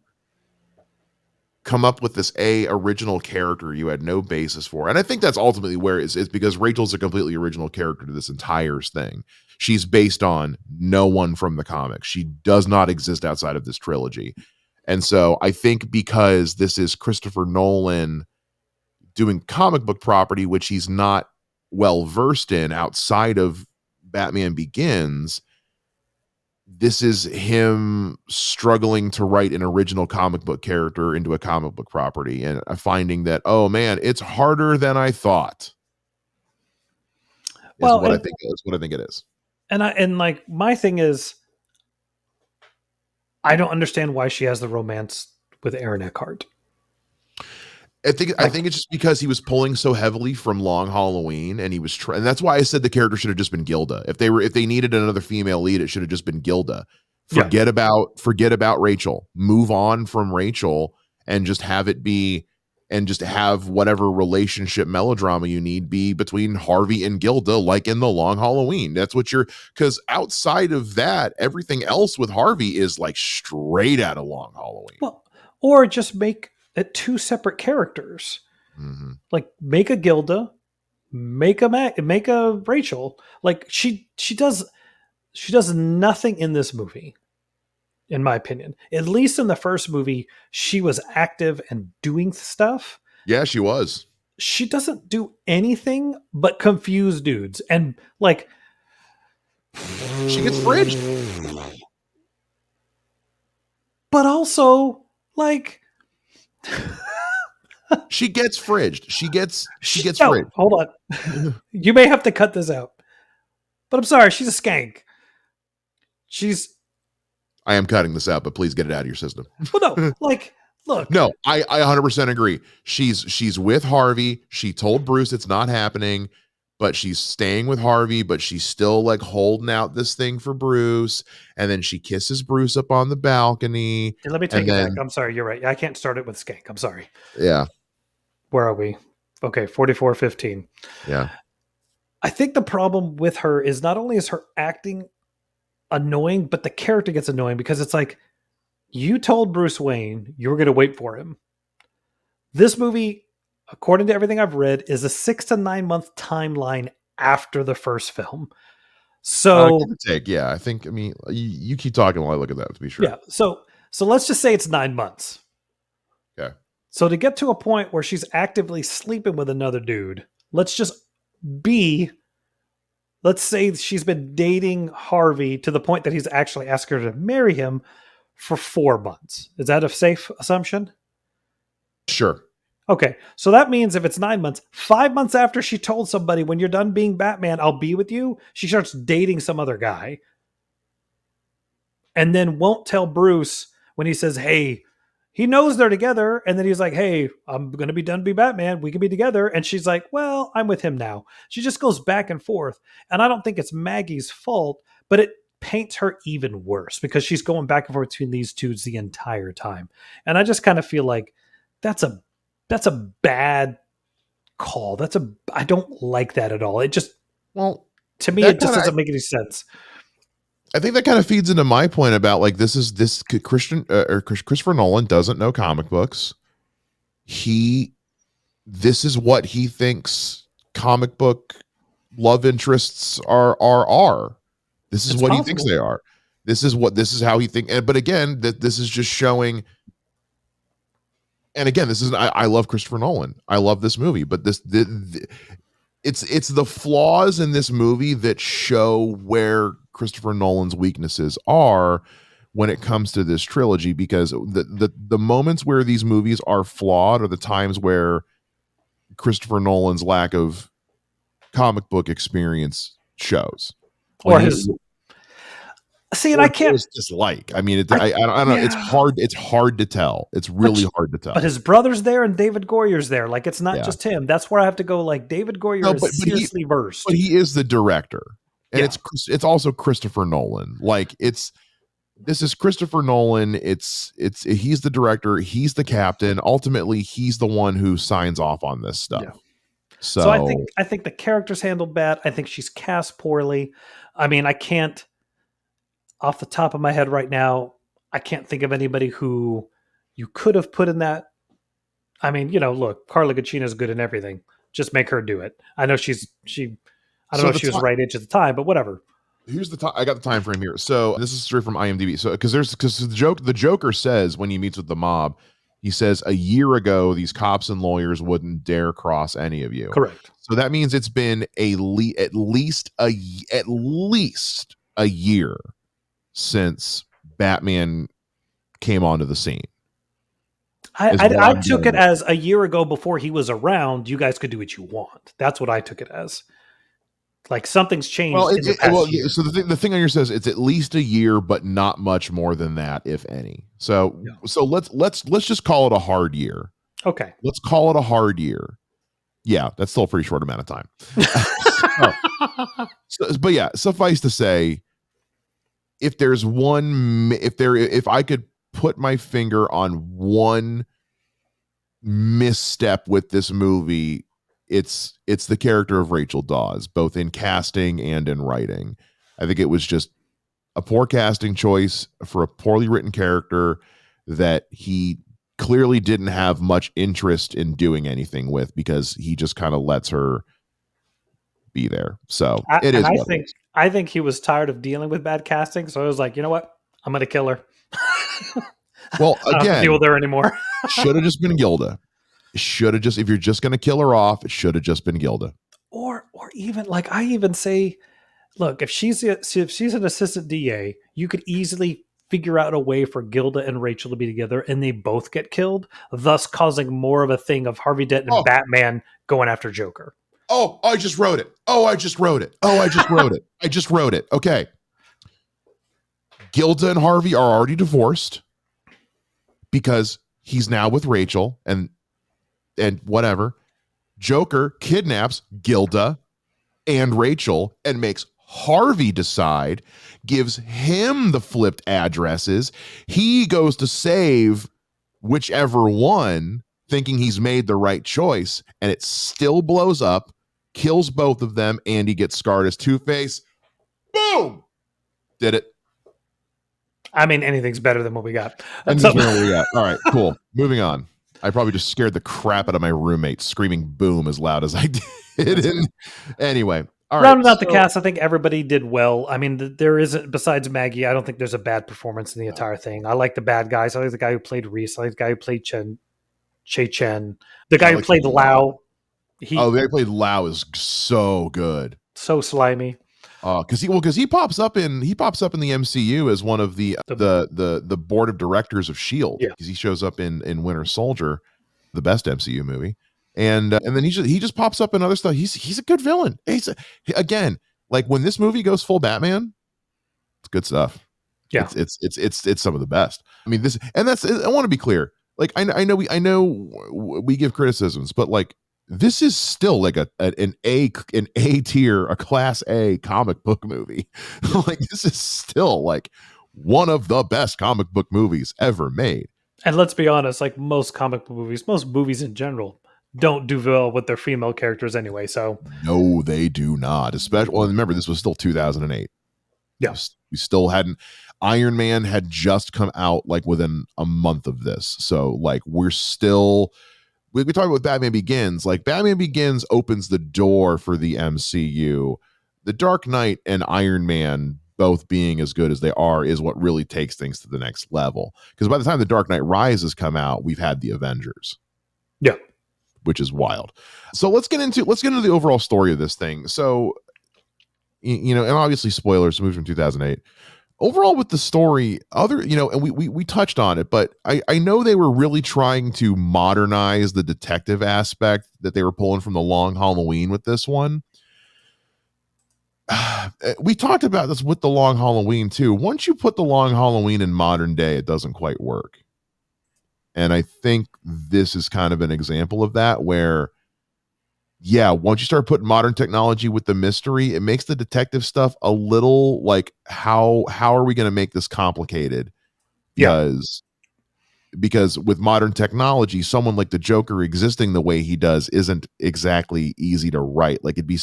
come up with this original character you had no basis for. And I think that's ultimately where it's because Rachel's a completely original character to this entire thing. She's based on no one from the comics. She does not exist outside of this trilogy. And so I think because this is Christopher Nolan doing comic book property, which he's not well versed in outside of Batman Begins, this is him struggling to write an original comic book character into a comic book property and finding that, oh man, it's harder than I thought. What I think it is. And my thing is, I don't understand why she has the romance with Aaron Eckhart. I think it's just because he was pulling so heavily from Long Halloween, and he was and that's why I said the character should have just been Gilda. If they needed another female lead, it should have just been Gilda. Forget about Rachel. Move on from Rachel and just have it be and just have whatever relationship melodrama you need be between Harvey and Gilda, like in The Long Halloween. That's what you're, because outside of that, everything else with Harvey is like straight out of Long Halloween. Well, or just make it two separate characters. Mm-hmm. Like make a Gilda, make a make a Rachel. Like she does nothing in this movie, in my opinion. At least in the first movie, she was active and doing stuff. Yeah, she was. She doesn't do anything but confuse dudes and like She gets fridged. but also like She gets fridged. She gets no, fridged. hold on. You may have to cut this out. But I'm sorry, she's a skank. She's I am cutting this out, but please get it out of your system. well no, like look. No, I 100% agree. She's with Harvey. She told Bruce it's not happening, but she's staying with Harvey, but she's still like holding out this thing for Bruce. And then she kisses Bruce up on the balcony. Let me take And it back. then, I'm sorry, you're right. I can't start it with skank. I'm sorry. yeah, Where are we? Okay, 44:15. yeah. I think the problem with her is not only is her acting annoying, but the character gets annoying because it's like you told Bruce Wayne you were going to wait for him. This movie, according to everything I've read, is a 6 to 9 month timeline after the first film. So, Give or take, yeah. I think, I mean, you keep talking while I look at that to be sure. yeah. So let's just say it's 9 months. Okay. So to get to a point where she's actively sleeping with another dude, let's say she's been dating Harvey to the point that he's actually asked her to marry him for 4 months. Is that a safe assumption? Sure. Okay. So that means if it's 9 months, 5 months after she told somebody, when you're done being Batman, I'll be with you, she starts dating some other guy. And then won't tell Bruce when he says, hey, he knows they're together. And then he's like, hey, I'm going to be done being Batman. We can be together. And she's like, well, I'm with him now. She just goes back and forth. And I don't think it's Maggie's fault, but it paints her even worse because she's going back and forth between these two the entire time. And I just kind of feel like that's a bad call. I don't like that at all. It just, Well, to me, it just doesn't make any sense. I think that kind of feeds into my point about like this Christopher Nolan doesn't know comic books. This is what he thinks comic book love interests are. This is what he thinks they are. This is how he thinks. But again, that this is just showing. And again, this is I love Christopher Nolan. I love this movie, but it's the flaws in this movie that show where Christopher Nolan's weaknesses are when it comes to this trilogy, because the moments where these movies are flawed are the times where Christopher Nolan's lack of comic book experience shows. Or his see, and I can't dislike. I mean, I don't know. Yeah. It's hard to tell. It's really hard to tell. But his brother's there and David Goyer's there. Like it's not just him. That's where I have to go. Like David Goyer is seriously versed. But he is the director, and it's also Christopher Nolan. Like this is Christopher Nolan. It's he's the director. He's the captain. Ultimately, he's the one who signs off on this stuff. Yeah. So I think the character's handled bad. I think she's cast poorly. I mean, I can't. Off the top of my head right now, I can't think of anybody who you could have put in that. I mean, look, Carla Gugino's good in everything. Just make her do it. I know I don't know if she was right age at the time, but whatever. Here's the time. I got the time frame here. So this is straight from IMDb. So because the Joker says when he meets with the mob, he says a year ago these cops and lawyers wouldn't dare cross any of you. Correct. So that means it's been at least a year since Batman came onto the scene. I took it as a year ago before he was around. You guys could do what you want. That's what I took it as. Like something's changed in the past year. So the thing on your says it's at least a year, but not much more than that, if any. So let's just call it a hard year. Okay. Let's call it a hard year. Yeah, that's still a pretty short amount of time. But yeah, suffice to say, if I could put my finger on one misstep with this movie, it's the character of Rachel Dawes, both in casting and in writing. I think it was just a poor casting choice for a poorly written character that he clearly didn't have much interest in doing anything with, because he just kind of lets her be there. So it And is what it is. I think he was tired of dealing with bad casting, so I was like, you know what, I'm gonna kill her. I Well, don't have to deal again, with her anymore. should have just been Gilda. Should have just, if you're just going to kill her off, it should have just been Gilda. Or even like I even say, look, if she's an assistant DA, you could easily figure out a way for Gilda and Rachel to be together, and they both get killed, thus causing more of a thing of Harvey Dent and Oh, Batman going after Joker. oh, I just wrote it. Oh, I just wrote it. Oh, I just wrote it. I just wrote it. Okay. Gilda and Harvey are already divorced because he's now with Rachel and whatever. Joker kidnaps Gilda and Rachel and makes Harvey decide, gives him the flipped addresses. He goes to save whichever one, thinking he's made the right choice, and it still blows up, kills both of them, and he gets scarred as Two-Face. Boom! Did it. I mean, anything's better than what we got. And So, just what we got. All right, cool. Moving on. I probably just scared the crap out of my roommate, screaming boom as loud as I did. And anyway, all right. rounding out the So cast, I think everybody did well. I mean, there isn't, besides Maggie, I don't think there's a bad performance in the entire thing. I like the bad guys. I like the guy who played Reese. I like the guy who played Che Chen. The yeah, guy I who like him played a lot. Lao, Oh, he they played Lau is so good. so slimy. Because he pops up in the MCU as one of The, the board of directors of Shield, yeah. because he shows up in Winter Soldier, the best MCU movie, and then he just pops up in other stuff. He's a good villain. Again, like when this movie goes full Batman, it's good stuff. Yeah. It's some of the best. I mean, I want to be clear. Like I know we give criticisms, but like this is still like an A tier, a class A comic book movie. Like this is still like one of the best comic book movies ever made. And let's be honest, like most comic book movies, most movies in general, don't do well with their female characters anyway. So, No, they do not. Especially, well, remember this was still 2008. yeah. We still hadn't. Iron Man had just come out like within a month of this, so like we're still. We talk about Batman Begins. Like Batman Begins opens the door for the MCU. The Dark Knight and Iron Man both being as good as they are is what really takes things to the next level. Because by the time the Dark Knight Rises come out, we've had the Avengers. Yeah. Which is wild. So let's get into the overall story of this thing. So and obviously spoilers, movie from 2008. Overall with the story, and we touched on it, but I know they were really trying to modernize the detective aspect that they were pulling from the Long Halloween with this one. We talked about this with the Long Halloween too. Once you put the Long Halloween in modern day, it doesn't quite work. And I think this is kind of an example of that, where once you start putting modern technology with the mystery, it makes the detective stuff a little like, how are we going to make this complicated? Yeah. Because with modern technology, someone like the Joker existing the way he does isn't exactly easy to write. Like it'd be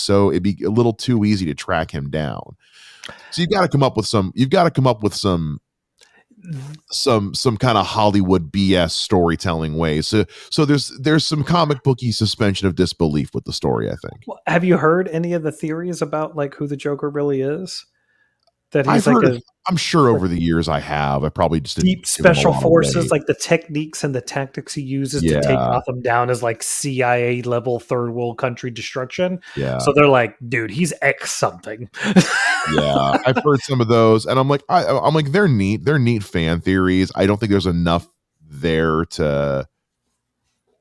a little too easy to track him down. So you've got to come up with some kind of Hollywood BS storytelling ways. So there's some comic booky suspension of disbelief with the story, I think. Well, have you heard any of the theories about like who the Joker really is? That I've he's like heard a it. I'm sure over the years I have. I probably just didn't deep give him a special lot of forces, weight. like the techniques and the tactics he uses to take Yeah, Gotham down is like CIA level third world country destruction. yeah, So they're like, dude, he's X something. yeah. I've heard some of those, and I'm like, I'm like, they're neat. They're neat fan theories. I don't think there's enough there to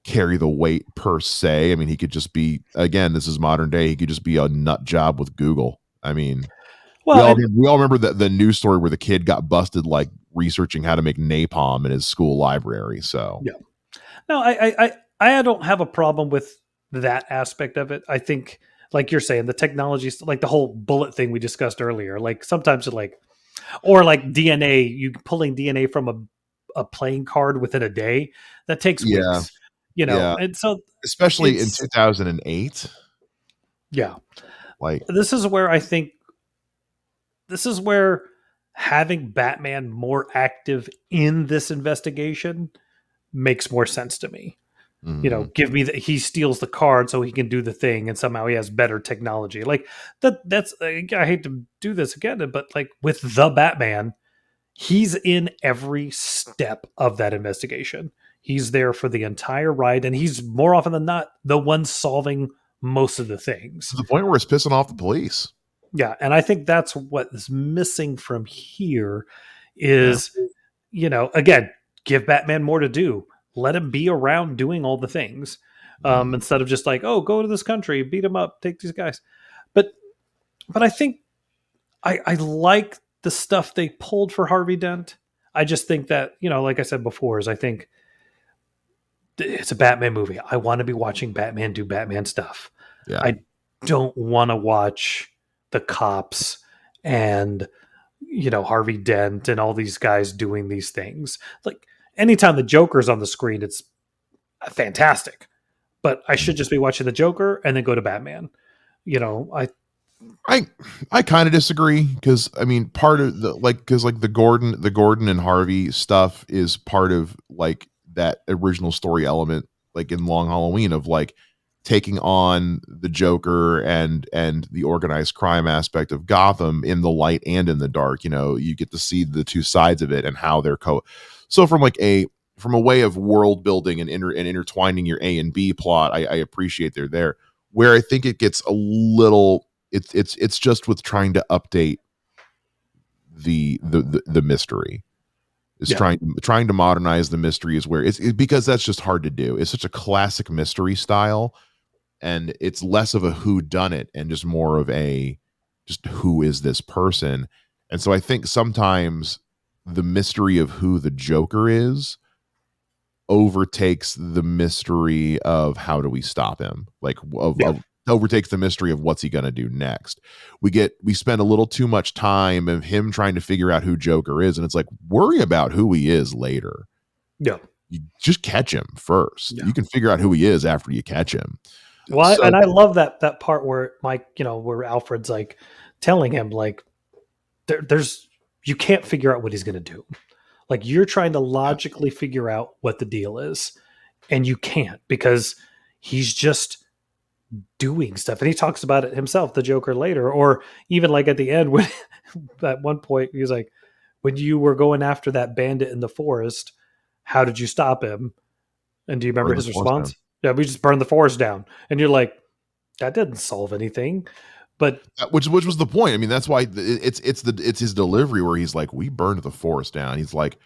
carry the weight per se. I mean, he could just be, again, this is modern day. He could just be a nut job with Google. I mean, Well, and we all remember the news story where the kid got busted like researching how to make napalm in his school library. So yeah, no, I don't have a problem with that aspect of it. I think, like you're saying, the technology, like the whole bullet thing we discussed earlier, like sometimes it like, or like DNA, you pulling DNA from a playing card within a day, that takes yeah, weeks. Yeah, and so especially in it's 2008. yeah. Like, This is where I think this is where having Batman more active in this investigation makes more sense to me. mhm, Give me that he steals the card so he can do the thing and somehow he has better technology. Like that's I hate to do this again, but like with the Batman, he's in every step of that investigation. He's there for the entire ride and he's more often than not the one solving most of the to things. the point where it's pissing off the police. Yeah, and I think that's what is missing from here Yeah. is, again, give Batman more to do. Let him be around doing all the things, Mhm. instead of just like, oh, go to this country, beat him up, take these guys. But I think I like the stuff they pulled for Harvey Dent. I just think that like I said before, is I think it's a Batman movie. I want to be watching Batman do Batman stuff. Yeah. I don't want to watch the cops and Harvey Dent and all these guys doing these things. Like anytime the Joker's on the screen, it's fantastic. But I should just be watching the Joker and then go to Batman. I I I kind of disagree because I mean part of the like because like the Gordon and Harvey stuff is part of like that original story element like in Long Halloween of like taking on the Joker and the organized crime aspect of Gotham in the light and in the dark. You get to see the two sides of it and how they're so from a way of world building and intertwining your A and B plot. I appreciate they're there. Where I think it gets a little it's just with trying to update the mystery is yeah trying to modernize the mystery is where because that's just hard to do. It's such a classic mystery style, and it's less of a who done it and just more of a just who is this person. And so I think sometimes the mystery of who the Joker is overtakes the mystery of how do we stop him, like yeah overtakes the mystery of what's he going to do next. We spend a little too much time of him trying to figure out who Joker is, and it's like, worry about who he is later. yeah You just catch him first. yeah. You can figure out who he is after you catch him. Well, So and I love that part where Mike, where Alfred's like telling him like there's you can't figure out what he's going to do. Like you're trying to yeah, logically figure out what the deal is, and you can't because he's just doing stuff. And he talks about it himself, the Joker later, or even like at the end when at one point he's like, when you were going after that bandit in the forest, how did you stop him? And do you remember burn the his force down. response? Yeah, we just burned the forest down. And you're like, that didn't solve anything. But Which was the point. I mean, that's why it's his delivery where he's like, we burned the forest down. He's like,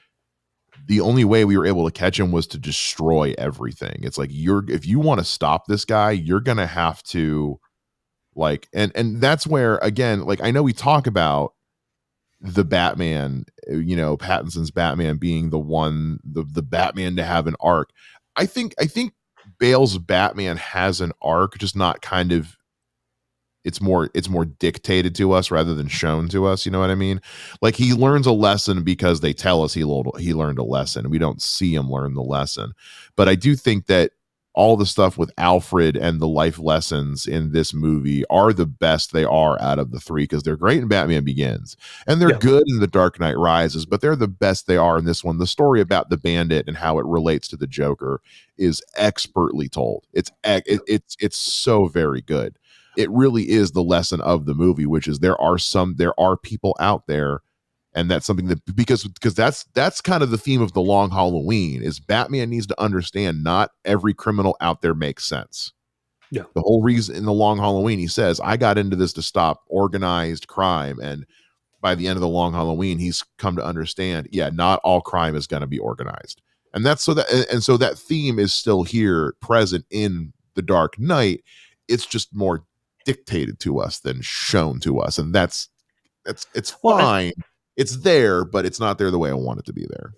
the only way we were able to catch him was to destroy everything. It's like, if you want to stop this guy, you're gonna have to like, and that's where again, like, I know we talk about the Batman, Pattinson's Batman being the Batman to have an arc. I think Bale's Batman has an arc, just not kind of it's more dictated to us rather than shown to us. You know what I mean? Like, he learns a lesson because they tell us he learned a lesson. We don't see him learn the lesson. But I do think that all the stuff with Alfred and the life lessons in this movie are the best they are out of the three, because they're great in Batman Begins and they're yeah, good in The Dark Knight Rises, but they're the best they are in this one. The story about the bandit and how it relates to the Joker is expertly told. yeah, It's so very good. It really is the lesson of the movie, which is there are people out there, and that's something that because that's kind of the theme of the Long Halloween is Batman needs to understand not every criminal out there makes sense. yeah, The whole reason in the Long Halloween he says, I got into this to stop organized crime, and by the end of the Long Halloween he's come to understand, yeah, not all crime is going to be organized. And that's so that and so that theme is still here present in The Dark Knight. It's just more dictated to us than shown to us, and it's well, fine. It's there, but it's not there the way I want it to be there.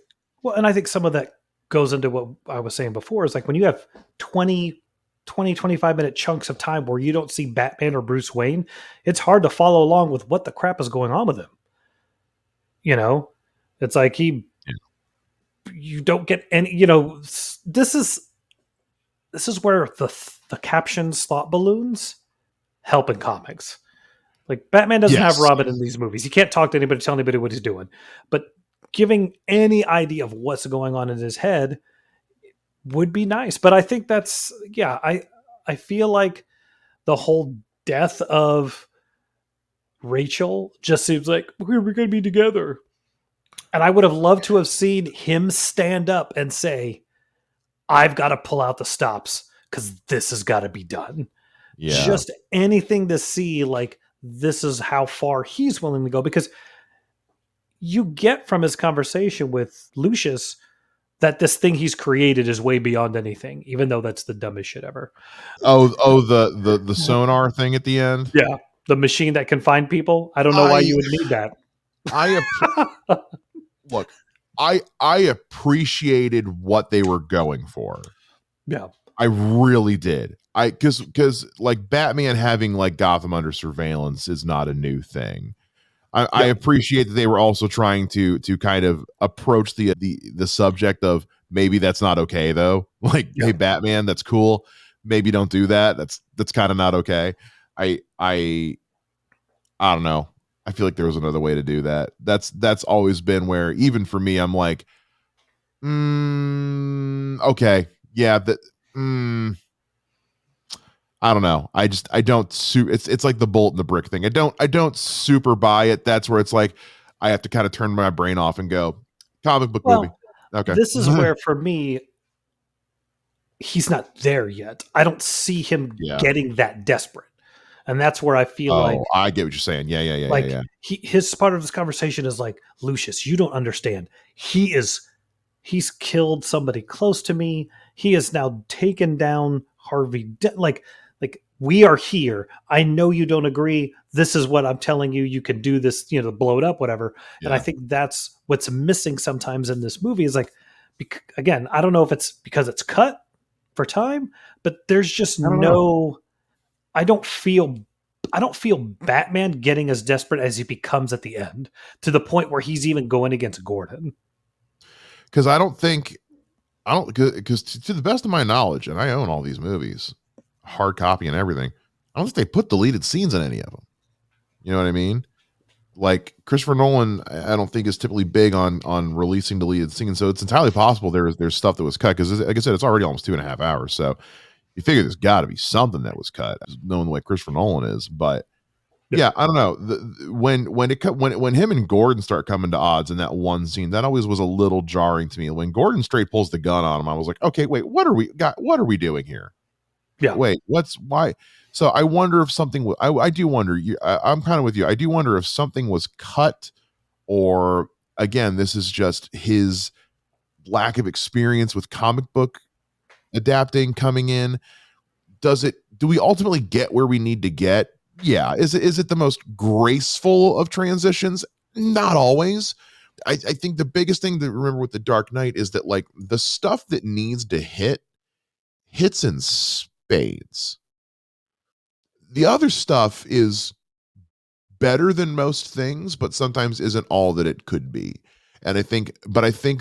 and I think some of that goes into what I was saying before is like when you have 25-minute chunks of time where you don't see Batman or Bruce Wayne, it's hard to follow along with what the crap is going on with him. You know, it's like you don't get any, this is this is where the caption slot balloons help in comics. Like Batman doesn't have Yes. Robin in these movies. He can't talk to anybody, tell anybody what he's doing. But giving any idea of what's going on in his head would be nice. But I think that's yeah, I feel like the whole death of Rachel just seems like we're going to be together. And I would have loved to have seen him stand up and say, I've got to pull out the stops because this has got to be done. Yeah. Just anything to see, like, this is how far he's willing to go. Because you get from his conversation with Lucius that this thing he's created is way beyond anything, even though that's the dumbest shit ever. Oh, the sonar thing at the end. Yeah. The machine that can find people. I don't know why I you would need that. I look, I appreciated what they were going for. Yeah. I really did. Because like Batman having like Gotham under surveillance is not a new thing. I Yeah. appreciate that they were also trying to kind of approach the subject of maybe that's not okay though. Like, Yeah. hey Batman, that's cool. Maybe don't do that. That's kind of not okay. I I don't know. I feel like there was another way to do that. That's always been where even for me, I'm like, okay, yeah, that. I don't know. I don't. It's like the bolt and the brick thing. I don't super buy it. That's where it's like I have to kind of turn my brain off and go comic book movie. Well, Okay. this is where for me, he's not there yet. I don't see him Yeah. getting that desperate. And that's where I feel Oh, I get what you're saying. like Yeah. his part of this conversation is like, Lucius, you don't understand. He's killed somebody close to me. He has now taken down Harvey. Like we are here. I know you don't agree. This is what I'm telling you. You can do this, blow it up, whatever. And I Yeah. think that's what's missing sometimes in this movie is like, again, I don't know if it's because it's cut for time, but there's just I don't know. no. I don't feel. I don't feel Batman getting as desperate as he becomes at the end, to the point where he's even going against Gordon. Because I don't because to the best of my knowledge, and I own all these movies, hard copy and everything. I don't think they put deleted scenes in any of them. You know what I mean? Like Christopher Nolan, I don't think is typically big on releasing deleted scenes. So it's entirely possible there's stuff that was cut because, like I said, it's already almost 2.5 hours. So you figure there's got to be something that was cut, knowing the way Christopher Nolan is. But Yeah. yeah, I don't know. When him and Gordon start coming to odds in that one scene, that always was a little jarring to me. When Gordon straight pulls the gun on him, I was like, okay, wait, what are we doing here? Yeah. Wait, what's why? So I wonder if something. I do wonder. I'm kind of with you. I do wonder if something was cut, or again, this is just his lack of experience with comic book adapting coming in. Do we ultimately get where we need to get? Yeah. Is it the most graceful of transitions? Not always. I think the biggest thing to remember with the Dark Knight is that like the stuff that needs to hits in spades. The other stuff is better than most things, but sometimes isn't all that it could be. And I think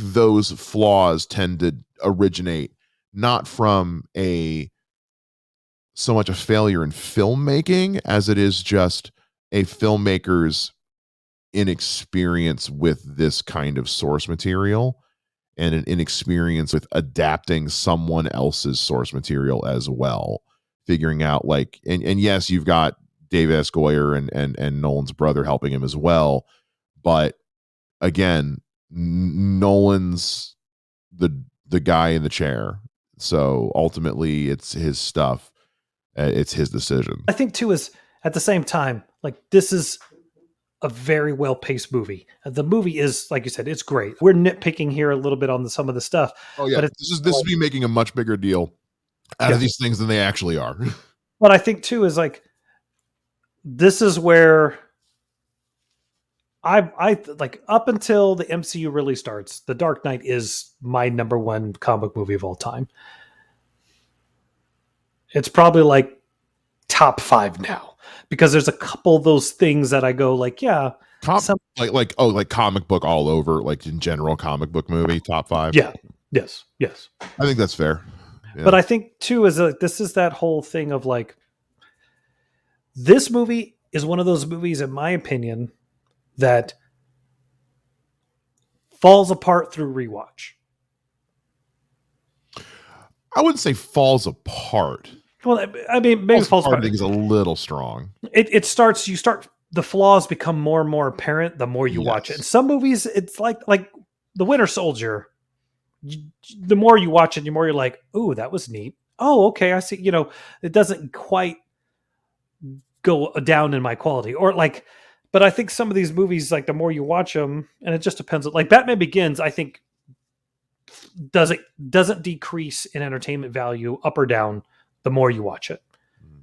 those flaws tend to originate not from a so much a failure in filmmaking as it is just a filmmaker's inexperience with this kind of source material and an inexperience with adapting someone else's source material as well. Figuring out like and yes, you've got David S. Goyer and Nolan's brother helping him as well. But again, Nolan's the guy in the chair. So ultimately it's his stuff. It's his decision. I think too is at the same time, like this is a very well paced movie. The movie is, like you said, it's great. We're nitpicking here a little bit on some of the stuff, Oh yeah, but it's this is me making a much bigger deal out of yeah. these things than they actually are. But I think too is like this is where I like up until the MCU really starts, The Dark Knight is my number one comic movie of all time. It's probably like top 5 now because there's a couple of those things that I go like, yeah, some Like comic book all over, like in general comic book movie top 5. yeah, yes, yes. I think that's fair. But Yeah. I think too is like this is that whole thing of like this movie is one of those movies, in my opinion, that falls apart through rewatch. I wouldn't say falls apart. Well, I mean, maybe Falls falls apart, I apart. think, is a little strong. It starts. You start. The flaws become more and more apparent the more you watch it. In Yes. some movies, it's like the Winter Soldier. You, the more you watch it, the more you're like, "Ooh, that was neat." Oh, okay, I see. It doesn't quite go down in my quality, or like. But I think some of these movies, like the more you watch them, and it just depends. Like Batman Begins, I think doesn't decrease in entertainment value up or down the more you watch it. Mm.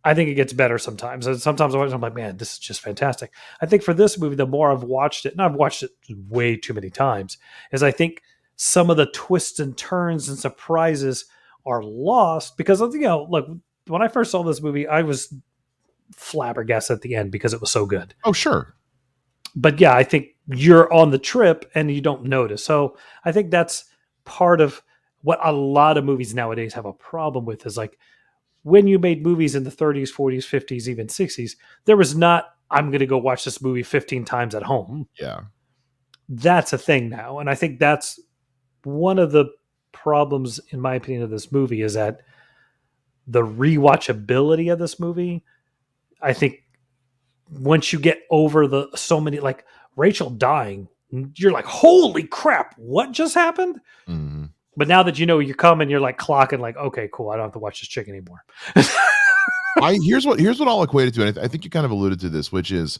I think it gets better sometimes. And sometimes I watch it, I'm like, man, this is just fantastic. I think for this movie, the more I've watched it, and I've watched it way too many times, is I think some of the twists and turns and surprises are lost because of, look, when I first saw this movie, I was flabbergasted at the end because it was so good. Oh, sure. But yeah, I think you're on the trip and you don't notice. So I think that's part of what a lot of movies nowadays have a problem with is like when you made movies in the 30s, 40s, 50s, even 60s, there was not, I'm going to go watch this movie 15 times at home. Yeah. That's a thing now. And I think that's one of the problems, in my opinion, of this movie is that the rewatchability of this movie, I think once you get over the so many, like Rachel dying, you're like, holy crap, what just happened? Mhm. But now that you know you're coming, you're like clocking, like, okay, cool, I don't have to watch this chick anymore. Here's what I'll equate it to, and I think you kind of alluded to this, which is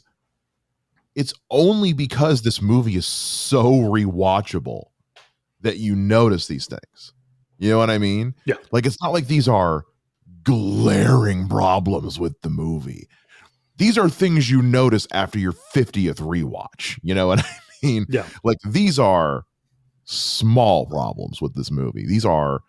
it's only because this movie is so rewatchable that you notice these things. You know what I mean? Yeah. Like it's not like these are glaring problems with the movie. These are things you notice after your 50th rewatch. You know what I mean? Yeah. Like these are small problems with this movie. These are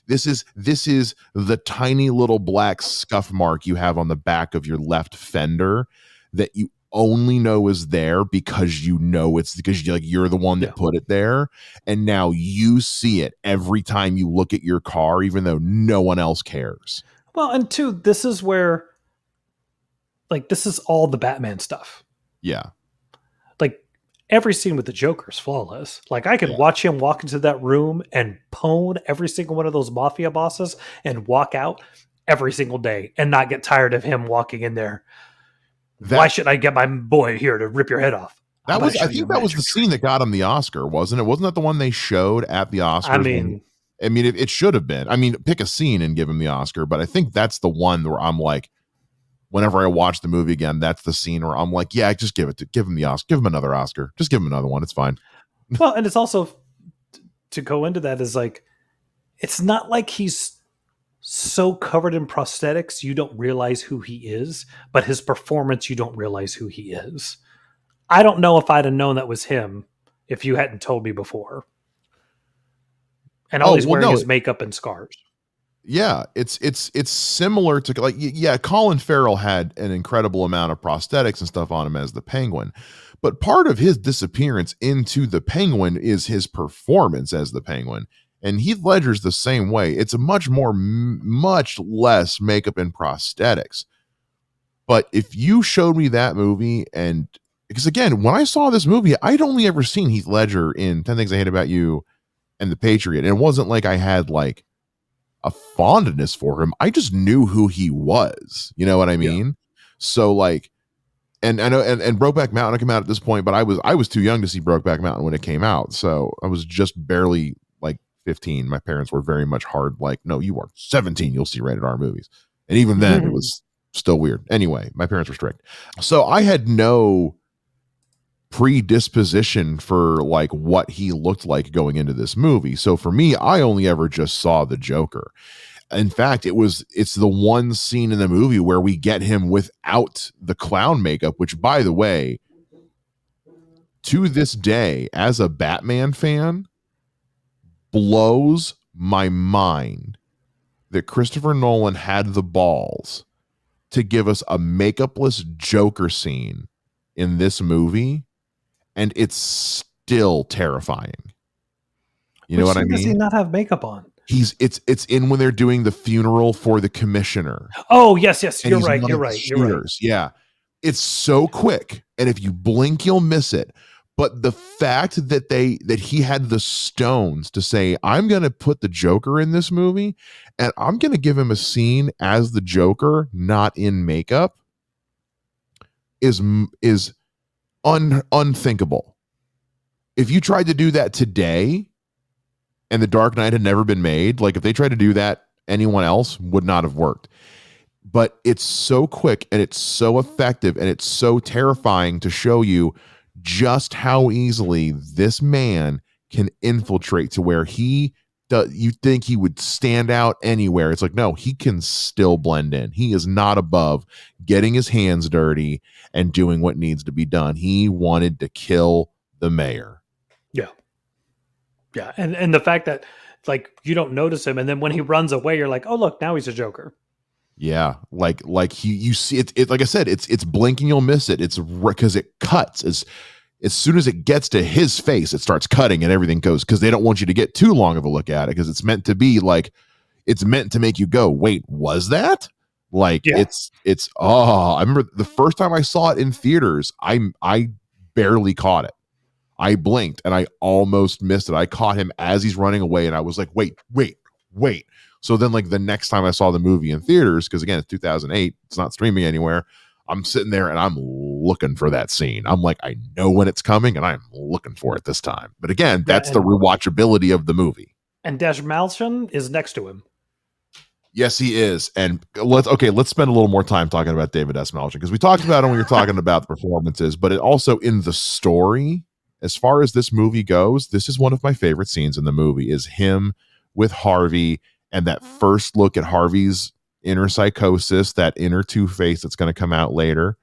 this is the tiny little black scuff mark you have on the back of your left fender that you only know is there because you know it's because you're the one that Yeah. put it there, and now you see it every time you look at your car even though no one else cares. Well, and two, this is where, like, this is all the Batman stuff. Yeah. Like, every scene with the Joker is flawless. Like, I could Yeah. watch him walk into that room and pwn every single one of those mafia bosses and walk out every single day and not get tired of him walking in there. Why That should I get my boy here to rip your head off? I'm that going to was I show you a think that was magic the scene trick. that got him the Oscar, wasn't it? Wasn't that the one they showed at the I Oscars when mean, I mean, it should have been. I mean, pick a scene and give him the Oscar, but I think that's the one where I'm like, whenever I watch the movie again, that's the scene where I'm like, yeah, just give him the Oscar, give him another Oscar, just give him another one. It's fine. well, and it's also to go into that is like, it's not like he's so covered in prosthetics you don't realize who he is, but his performance you don't realize who he is. I don't know if I'd have known that was him if you hadn't told me before. And all Oh he's well, wearing no, is makeup and scars. yeah, it's similar to like yeah, Colin Farrell had an incredible amount of prosthetics and stuff on him as the Penguin, but part of his disappearance into the Penguin is his performance as the Penguin. And Heath Ledger's the same way. It's a much less makeup and prosthetics. But if you showed me that movie, and because again, when I saw this movie, I'd only ever seen Heath Ledger in 10 Things I Hate About You and The Patriot. And it wasn't like I had like a fondness for him. I just knew who he was. You know what I Yeah. mean? So like, and I know, and Brokeback Mountain came out at this point, but I was too young to see Brokeback Mountain when it came out. So I was just barely like 15. My parents were very much hard, like, no, you are 17. You'll see rated R movies. And even then, it was still weird. Anyway, my parents were strict. So I had no predisposition for like what he looked like going into this movie. So for me, I only ever just saw the Joker. In fact, it's the one scene in the movie where we get him without the clown makeup, which by the way, to this day, as a Batman fan, blows my mind that Christopher Nolan had the balls to give us a makeupless Joker scene in this movie, and it's still terrifying. You know Which what I scene does he mean? not have makeup on? It's in when they're doing the funeral for the commissioner, Oh, yes, yes, and you're he's right, one you're of the right, you're right. shooters. Yeah. It's so quick. And if you blink, you'll miss it. But the fact that he had the stones to say, I'm gonna put the Joker in this movie and I'm gonna give him a scene as the Joker, not in makeup, is unthinkable. If you tried to do that today and The Dark Knight had never been made, like if they tried to do that, anyone else would not have worked. But it's so quick and it's so effective and it's so terrifying to show you just how easily this man can infiltrate to where you think he would stand out anywhere. It's like, no, he can still blend in. He is not above getting his hands dirty and doing what needs to be done. He wanted to kill the mayor. Yeah. Yeah. And the fact that like you don't notice him, and then when he runs away, you're like, oh look, now he's a Joker. Yeah, like he you see it like I said, it's blinking, you'll miss it. It's because it cuts as soon as it gets to his face, it starts cutting and everything goes, because they don't want you to get too long of a look at it, because it's meant to be like, it's meant to make you go, wait, was that? Like Yeah. it's oh, I remember the first time I saw it in theaters, I barely caught it. I blinked and I almost missed it. I caught him as he's running away and I was like, wait. So then, like, the next time I saw the movie in theaters, because again, it's 2008, it's not streaming anywhere. I'm sitting there and I'm looking for that scene. I'm like, I know when it's coming and I'm looking for it this time. But again, Yeah. that's the rewatchability of the movie. And Dash Malchin is next to him. Yes, he is. And let's spend a little more time talking about David S. Malchin, because we talked about him when we were talking about the performances, but it also in the story, as far as this movie goes, this is one of my favorite scenes in the movie, is him with Harvey and that first look at Harvey's inner psychosis, that inner Two-Face that's going to come out later.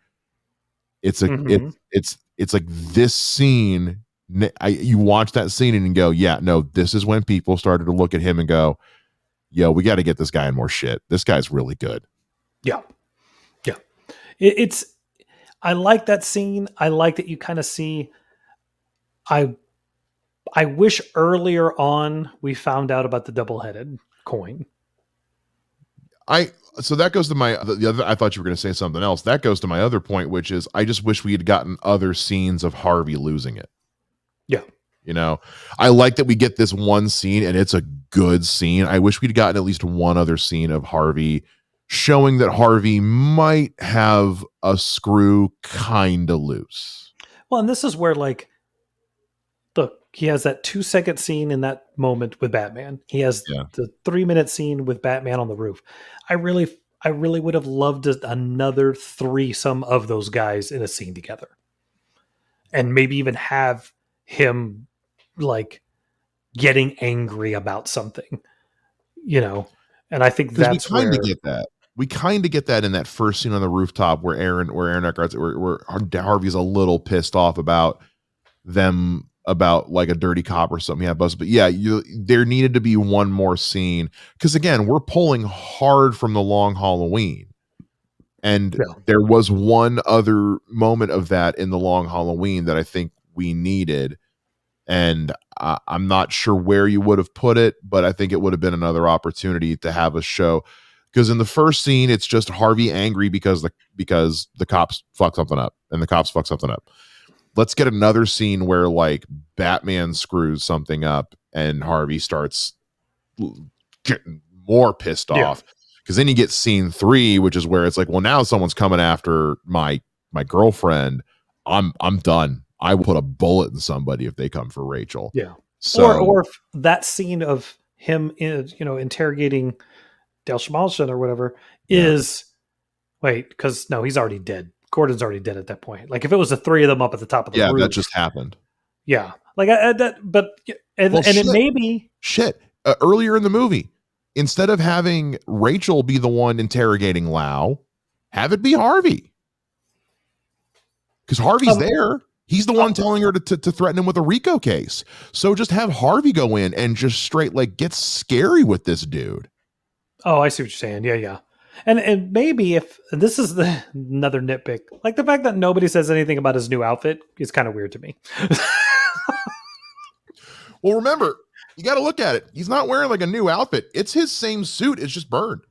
It's a Mm-hmm. it's like this scene. You watch that scene and you go, yeah, no, this is when people started to look at him and go, yo, we got to get this guy in more shit. This guy's really good. Yeah. Yeah. It's I like that scene. I like that you kind of see I I wish earlier on we found out about the double-headed coin. So that goes to the other. I thought you were going to say something else. That goes to my other point, which is I just wish we had gotten other scenes of Harvey losing it. Yeah. You know, I like that we get this one scene and it's a good scene. I wish we'd gotten at least one other scene of Harvey showing that Harvey might have a screw kind of loose. Well, and this is where like look, he has that 2-second scene in that moment with Batman. He has Yeah. the 3-minute scene with Batman on the roof. I really would have loved another threesome of those guys in a scene together. And maybe even have him like getting angry about something, you know. And I think Because we that's kind of where get that. We kind of get that in that first scene on the rooftop where Aaron Eckhart's, where Harvey's a little pissed off about them, about like a dirty cop or something. Yeah, Buzz. But yeah, there needed to be one more scene, because again, we're pulling hard from the Long Halloween, and yeah. there was one other moment of that in the Long Halloween that I think we needed, and I'm not sure where you would have put it, but I think it would have been another opportunity to have a show. Because in the first scene, it's just Harvey angry because the cops fuck something up, and the cops fuck something up. Let's get another scene where like Batman screws something up and Harvey starts getting more pissed Yeah. off, because then you get scene 3, which is where it's like, well, now someone's coming after my girlfriend. I'm done. I will put a bullet in somebody if they come for Rachel. Yeah. So Or if that scene of him interrogating Del Schmalzen or whatever yeah, is wait, because no, he's already dead. Gordon's already dead at that point. Like if it was the three of them up at the top of the yeah, that roof, just happened. yeah. Like that, but Well, and it may be shit. Earlier in the movie, instead of having Rachel be the one interrogating Lau, have it be Harvey, because Harvey's um, there. He's the one telling her to threaten him with a RICO case. So just have Harvey go in and just straight like get scary with this dude. oh, I see what you're saying. Yeah, yeah. And maybe if and this is another nitpick, like the fact that nobody says anything about his new outfit is kind of weird to me. Well, remember, You got to look at it. He's not wearing like a new outfit. It's his same suit. It's just burned.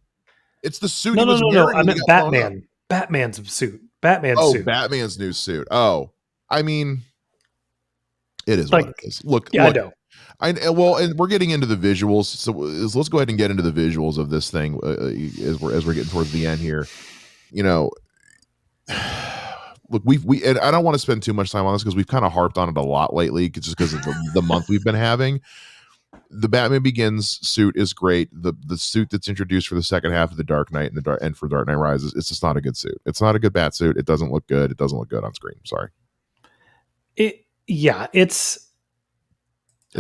It's the suit No, he no, was no, no. wearing I when he meant got blown up. Batman. Batman's suit. Batman's Oh, suit. Batman's new suit. Oh, I mean, it is what Like, it is. Look, yeah, I look. know. Well, and we're getting into the visuals, so let's go ahead and get into the visuals of this thing as we're getting towards the end here. You know, look, we and I don't want to spend too much time on this because we've kind of harped on it a lot lately, just because of the month we've been having. The Batman Begins suit is great. The suit that's introduced for the second half of the Dark Knight and for Dark Knight Rises, it's just not a good suit. It's not a good bat suit. It doesn't look good. It doesn't look good on screen. Sorry. Yeah, It's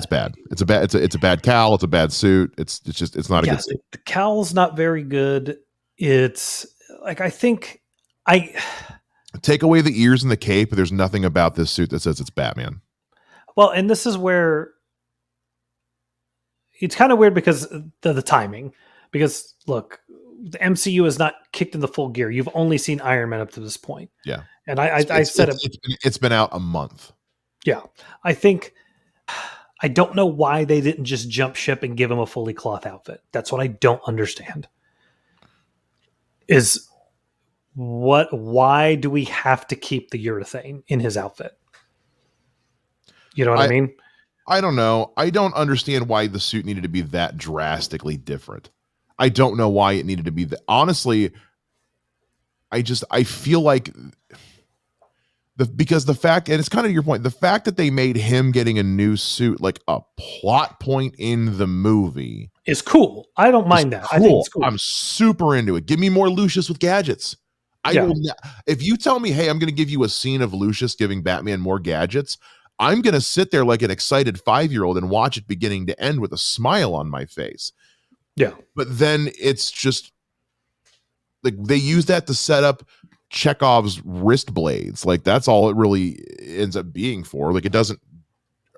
bad. It's a bad cowl. It's a bad suit. It's not a good yes, suit. the cowl's not very good. It's like I think I Take away the ears and the cape. There's nothing about this suit that says it's Batman. well, and this is where it's kind of weird because the timing. Because look, the MCU is not kicked into full gear. You've only seen Iron Man up to this point. Yeah, And I said it. it's been out a month. Yeah, I think I don't know why they didn't just jump ship and give him a fully cloth outfit. That's what I don't understand. Is why do we have to keep the urethane in his outfit? You know what I mean? I don't know. I don't understand why the suit needed to be that drastically different. I don't know why it needed to be that. Honestly, I feel like because the fact, and it's kind of your point, the fact that they made him getting a new suit like a plot point in the movie Is cool. I don't mind that. cool. I think it's cool. I'm super into it. Give me more Lucius with gadgets. Yeah. If you tell me, hey, I'm going to give you a scene of Lucius giving Batman more gadgets, I'm going to sit there like an excited 5-year-old and watch it beginning to end with a smile on my face. Yeah. But then it's just like they use that to set up Chekhov's wrist blades. Like that's all it really ends up being for. Like it doesn't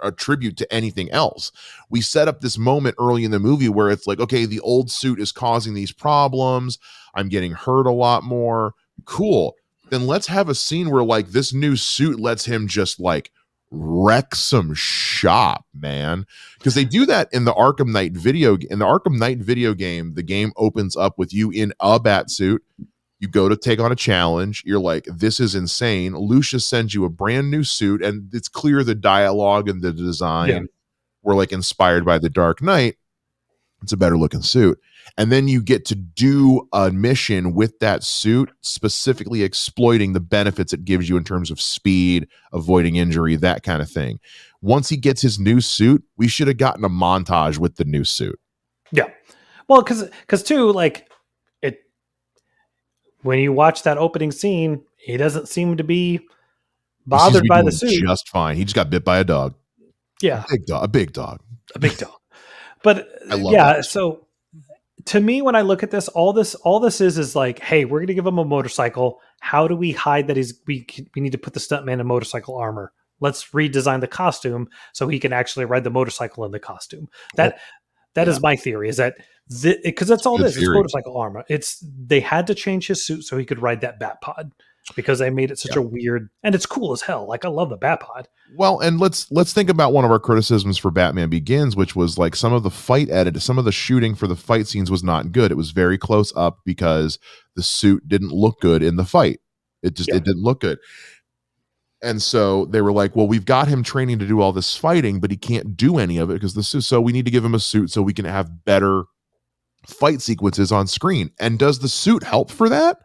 attribute to anything else. We set up this moment early in the movie where it's like, okay, the old suit is causing these problems. I'm getting hurt a lot more. Cool. Then let's have a scene where like this new suit lets him just like wreck some shop, man. Because they do that in the Arkham Knight video. In the Arkham Knight video game, the game opens up with you in a bat suit. You go to take on a challenge. You're like, this is insane. Lucius sends you a brand new suit, and it's clear the dialogue and the design were like inspired by the Dark Knight. It's a better looking suit. And then you get to do a mission with that suit, specifically exploiting the benefits it gives you in terms of speed, avoiding injury, that kind of thing. Once he gets his new suit, we should have gotten a montage with the new suit. Yeah. Well, because too, like it when you watch that opening scene, he doesn't seem to be bothered by the suit. Just fine. He just got bit by a dog. Yeah. A big dog. A big dog. But I love yeah, that. so to me, when I look at this, all this is like, hey, we're going to give him a motorcycle. How do we hide that we need to put the stuntman in motorcycle armor? Let's redesign the costume so he can actually ride the motorcycle in the costume. That is my theory. Is that because that's all this is motorcycle armor. They had to change his suit so he could ride that bat pod because they made it such a weird, and it's cool as hell. Like I love the bat pod. Well, and let's think about one of our criticisms for Batman Begins, which was like some of the some of the shooting for the fight scenes was not good. It was very close up because the suit didn't look good in the fight. It didn't look good. And so they were like, well, we've got him training to do all this fighting, but he can't do any of it because the suit. So we need to give him a suit so we can have better fight sequences on screen. And does the suit help for that?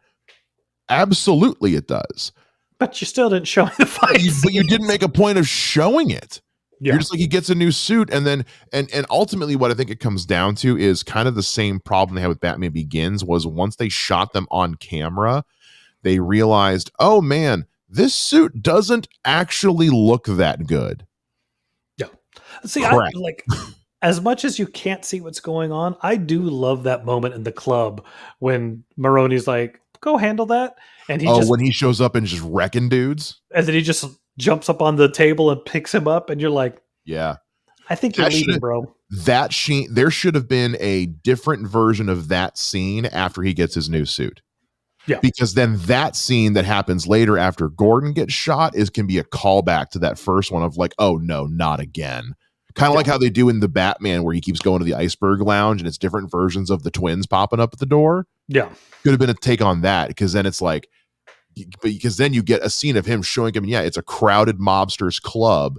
Absolutely, it does. But you still didn't show me the fight. But you didn't make a point of showing it. Yeah. You're just like, he gets a new suit, and then and ultimately what I think it comes down to is kind of the same problem they had with Batman Begins was once they shot them on camera, they realized, oh man, this suit doesn't actually look that good. Yeah. See, I like as much as you can't see what's going on, I do love that moment in the club when Maroni's like, go handle that. And when he shows up and just wrecking dudes. And then he just jumps up on the table and picks him up, and you're like, yeah, I think you're leaving, bro. That scene, there should have been a different version of that scene after he gets his new suit. Yeah. Because then that scene that happens later after Gordon gets shot can be a callback to that first one of like, oh no, not again. Kind of Yeah. like how they do in the Batman, where he keeps going to the Iceberg Lounge and it's different versions of the twins popping up at the door. Yeah. Could have been a take on that, because then it's like, because then you get a scene of him showing him, yeah, it's a crowded mobsters club,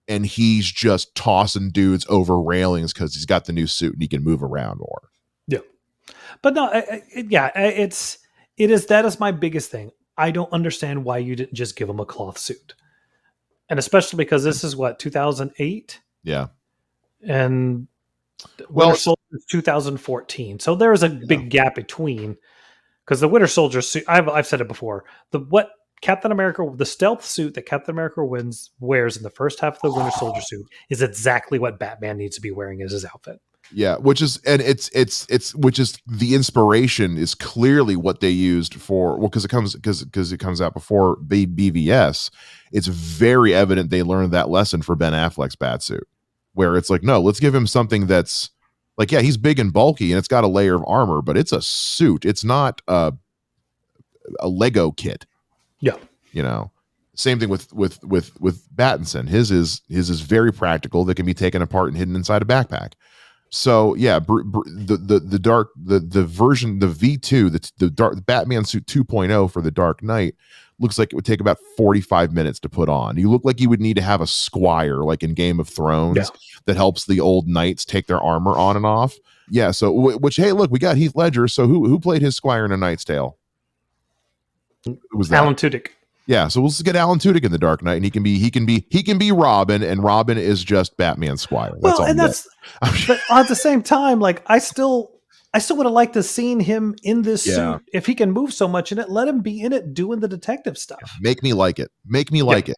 and he's just tossing dudes over railings because he's got the new suit and he can move around more. Yeah. But no, it is that is my biggest thing. I don't understand why you didn't just give him a cloth suit, and especially because this is what 2008, Yeah. and Well, Winter Soldier is 2014. So there is a yeah. big gap between, because the Winter Soldier suit. I've said it before. Captain America, the stealth suit that Captain America wears in the first half of the Winter Soldier suit is exactly what Batman needs to be wearing as his outfit. Yeah, which is, and it's which is the inspiration is clearly what they used for, well, because it comes out before BVS. It's very evident they learned that lesson for Ben Affleck's Batsuit, where it's like, no, let's give him something that's like, yeah, he's big and bulky and it's got a layer of armor, but it's a suit. It's not a Lego kit. Yeah. You know, same thing with Battinson. His is very practical, that can be taken apart and hidden inside a backpack. So yeah, the version, the V2, the Batman suit 2.0 for the Dark Knight looks like it would take about 45 minutes to put on. You look like you would need to have a squire, like in Game of Thrones, that helps the old knights take their armor on and off. Yeah. So which, hey, look, we got Heath Ledger. So who played his squire in A Knight's Tale? Who was that? Alan Tudyk. Yeah, so we'll just get Alan Tudyk in the Dark Knight, and he can be Robin, and Robin is just Batman's squire. That's all. But at the same time, like I still would have liked to seen him in this suit. If he can move so much in it, let him be in it doing the detective stuff. Make me like it. Make me like it.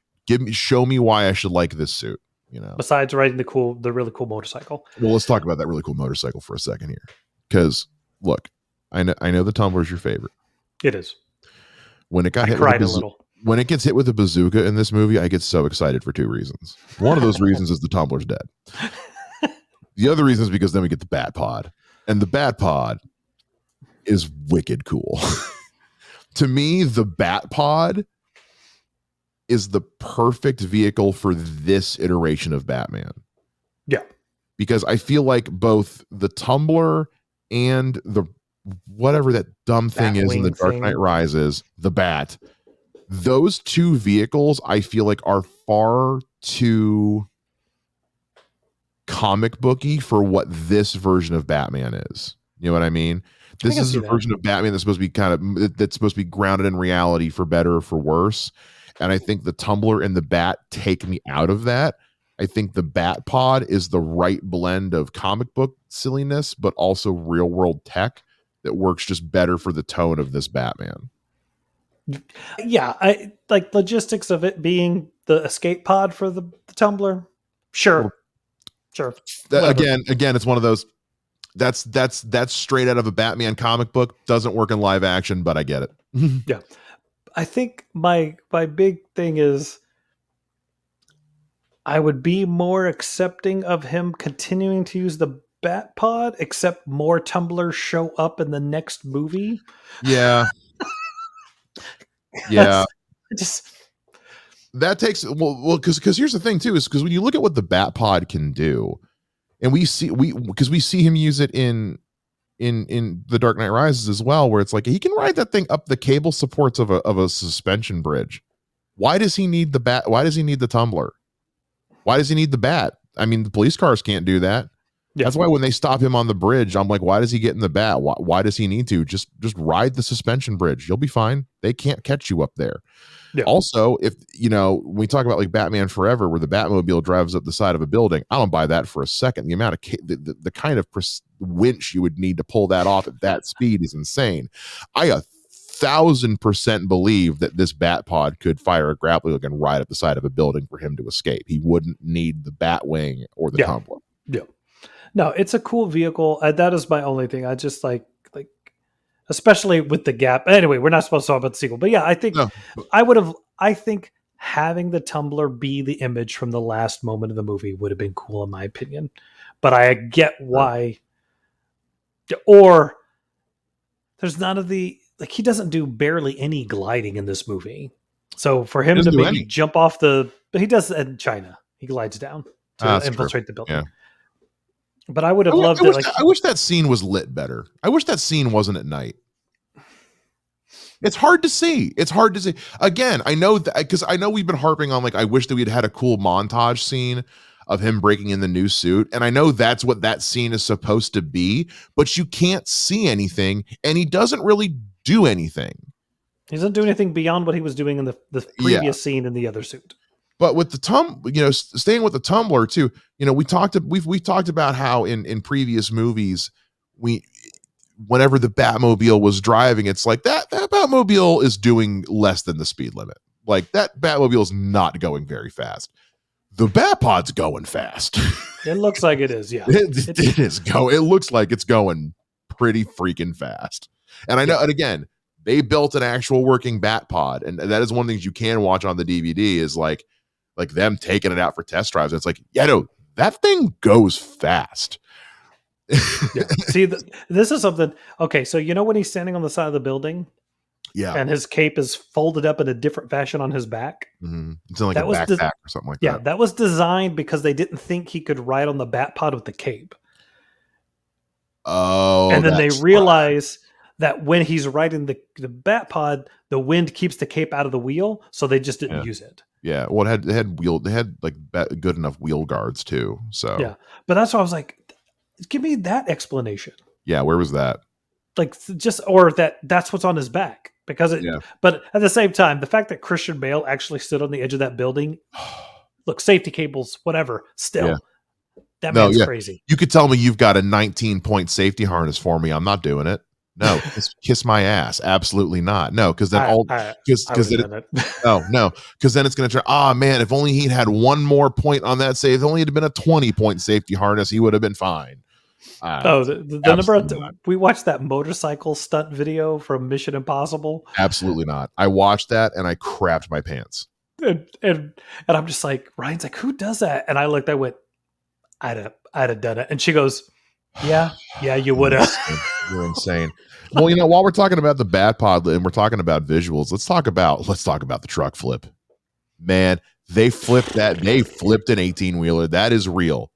Show me why I should like this suit. You know. Besides riding the really cool motorcycle. Well, let's talk about that really cool motorcycle for a second here, because look, I know the Tumbler is your favorite. It is. When it got hit cried a little. When it gets hit with a bazooka in this movie, I get so excited for two reasons. One of those reasons is the Tumbler's dead. The other reason is because then we get the Bat Pod. And the Bat Pod is wicked cool. To me, the Bat Pod is the perfect vehicle for this iteration of Batman. Yeah. Because I feel like both the Tumbler and the whatever that dumb thing is in the Dark Knight Rises, the Bat, those two vehicles I feel like are far too comic booky for what this version of Batman is. You know what I mean? This is a version of Batman that's supposed to be that's supposed to be grounded in reality, for better or for worse. And I think the Tumbler and the Bat take me out of that. I think the Bat Pod is the right blend of comic book silliness, but also real world tech that works just better for the tone of this Batman. Yeah, I like logistics of it being the escape pod for the Tumbler. Sure. Again, it's one of those that's straight out of a Batman comic book. Doesn't work in live action, but I get it. Yeah. I think my big thing is I would be more accepting of him continuing to use the Bat Pod, except more Tumblers show up in the next movie. Yeah. Yeah. Just that takes because here's the thing too, is because when you look at what the Bat Pod can do, and we see him use it in the Dark Knight Rises as well, where it's like he can ride that thing up the cable supports of a suspension bridge. Why does he need the Bat? Why does he need the Tumbler? Why does he need the Bat? I mean, the police cars can't do that. Yeah. That's why when they stop him on the bridge, I'm like, why does he get in the Bat? Why does he need to? Just ride the suspension bridge. You'll be fine. They can't catch you up there. Yeah. Also, if when we talk about like Batman Forever, where the Batmobile drives up the side of a building, I don't buy that for a second. The amount of the kind of winch you would need to pull that off at that speed is insane. I 1,000% believe that this Bat Pod could fire a grappling hook and ride up the side of a building for him to escape. He wouldn't need the Batwing or the Tumbler. Yeah. No, it's a cool vehicle. That is my only thing. I just like, especially with the gap. Anyway, we're not supposed to talk about the sequel, but yeah, I think I think having the Tumbler be the image from the last moment of the movie would have been cool in my opinion. But I get why, or there's none of the, like, he doesn't do barely any gliding in this movie. So for him to maybe jump off but he does in China. He glides down. to That's true. infiltrate the building. Yeah. But I would I, have w- I loved it. wish Like that, I wish that scene was lit better. I wish that scene wasn't at night. It's hard to see. It's hard to see. Again, I know that because I know we've been harping on like I wish that we'd had a cool montage scene of him breaking in the new suit. And I know that's what that scene is supposed to be, but you can't see anything, and he doesn't really do anything. he doesn't do anything beyond what he was doing in the Yeah. previous scene in the other suit. But with the staying with the tumbler too, we've talked about how in previous movies, we whenever the Batmobile was driving, it's like that Batmobile is doing less than the speed limit. Like that Batmobile is not going very fast. The Batpod's going fast. It looks like it is, yeah. It is go. It looks like it's going pretty freaking fast. And I know, and again, they built an actual working Batpod, and that is one of the things you can watch on the DVD is like them taking it out for test drives. It's like, yeah, no, that thing goes fast. Yeah. See, this is something. Okay, so you know when he's standing on the side of the building, Yeah, and his cape is folded up in a different fashion on his back. mm-hmm. It's in like That a was backpack or something like yeah, that. that was designed because they didn't think he could ride on the Batpod with the cape. Oh, And then they that's realize that when he's riding the Batpod, the wind keeps the cape out of the wheel, so they just didn't use it. Yeah, well, it had like good enough wheel guards too. So Yeah, but that's why I was like, give me that explanation. yeah, where was that? Like just or that's what's on his back because it. Yeah. But at the same time, the fact that Christian Bale actually stood on the edge of that building, look, safety cables, whatever. Still, that man's crazy. You could tell me you've got a 19-point safety harness for me. I'm not doing it. No, kiss my ass. Absolutely not. No, because then because then it's going to turn. Ah, man, if only he'd had one more point on that save, if only it had been a 20-point safety harness, he would have been fine. The number we watched that motorcycle stunt video from Mission Impossible. Absolutely not. I watched that and I crapped my pants. And I'm just like, Ryan's like, who does that? And I looked, I went, I'd have done it. And she goes, yeah, you would have. You're insane. Well, while we're talking about the Batpod and we're talking about visuals, let's talk about the truck flip. Man, they flipped that. They flipped an 18-wheeler. That is real.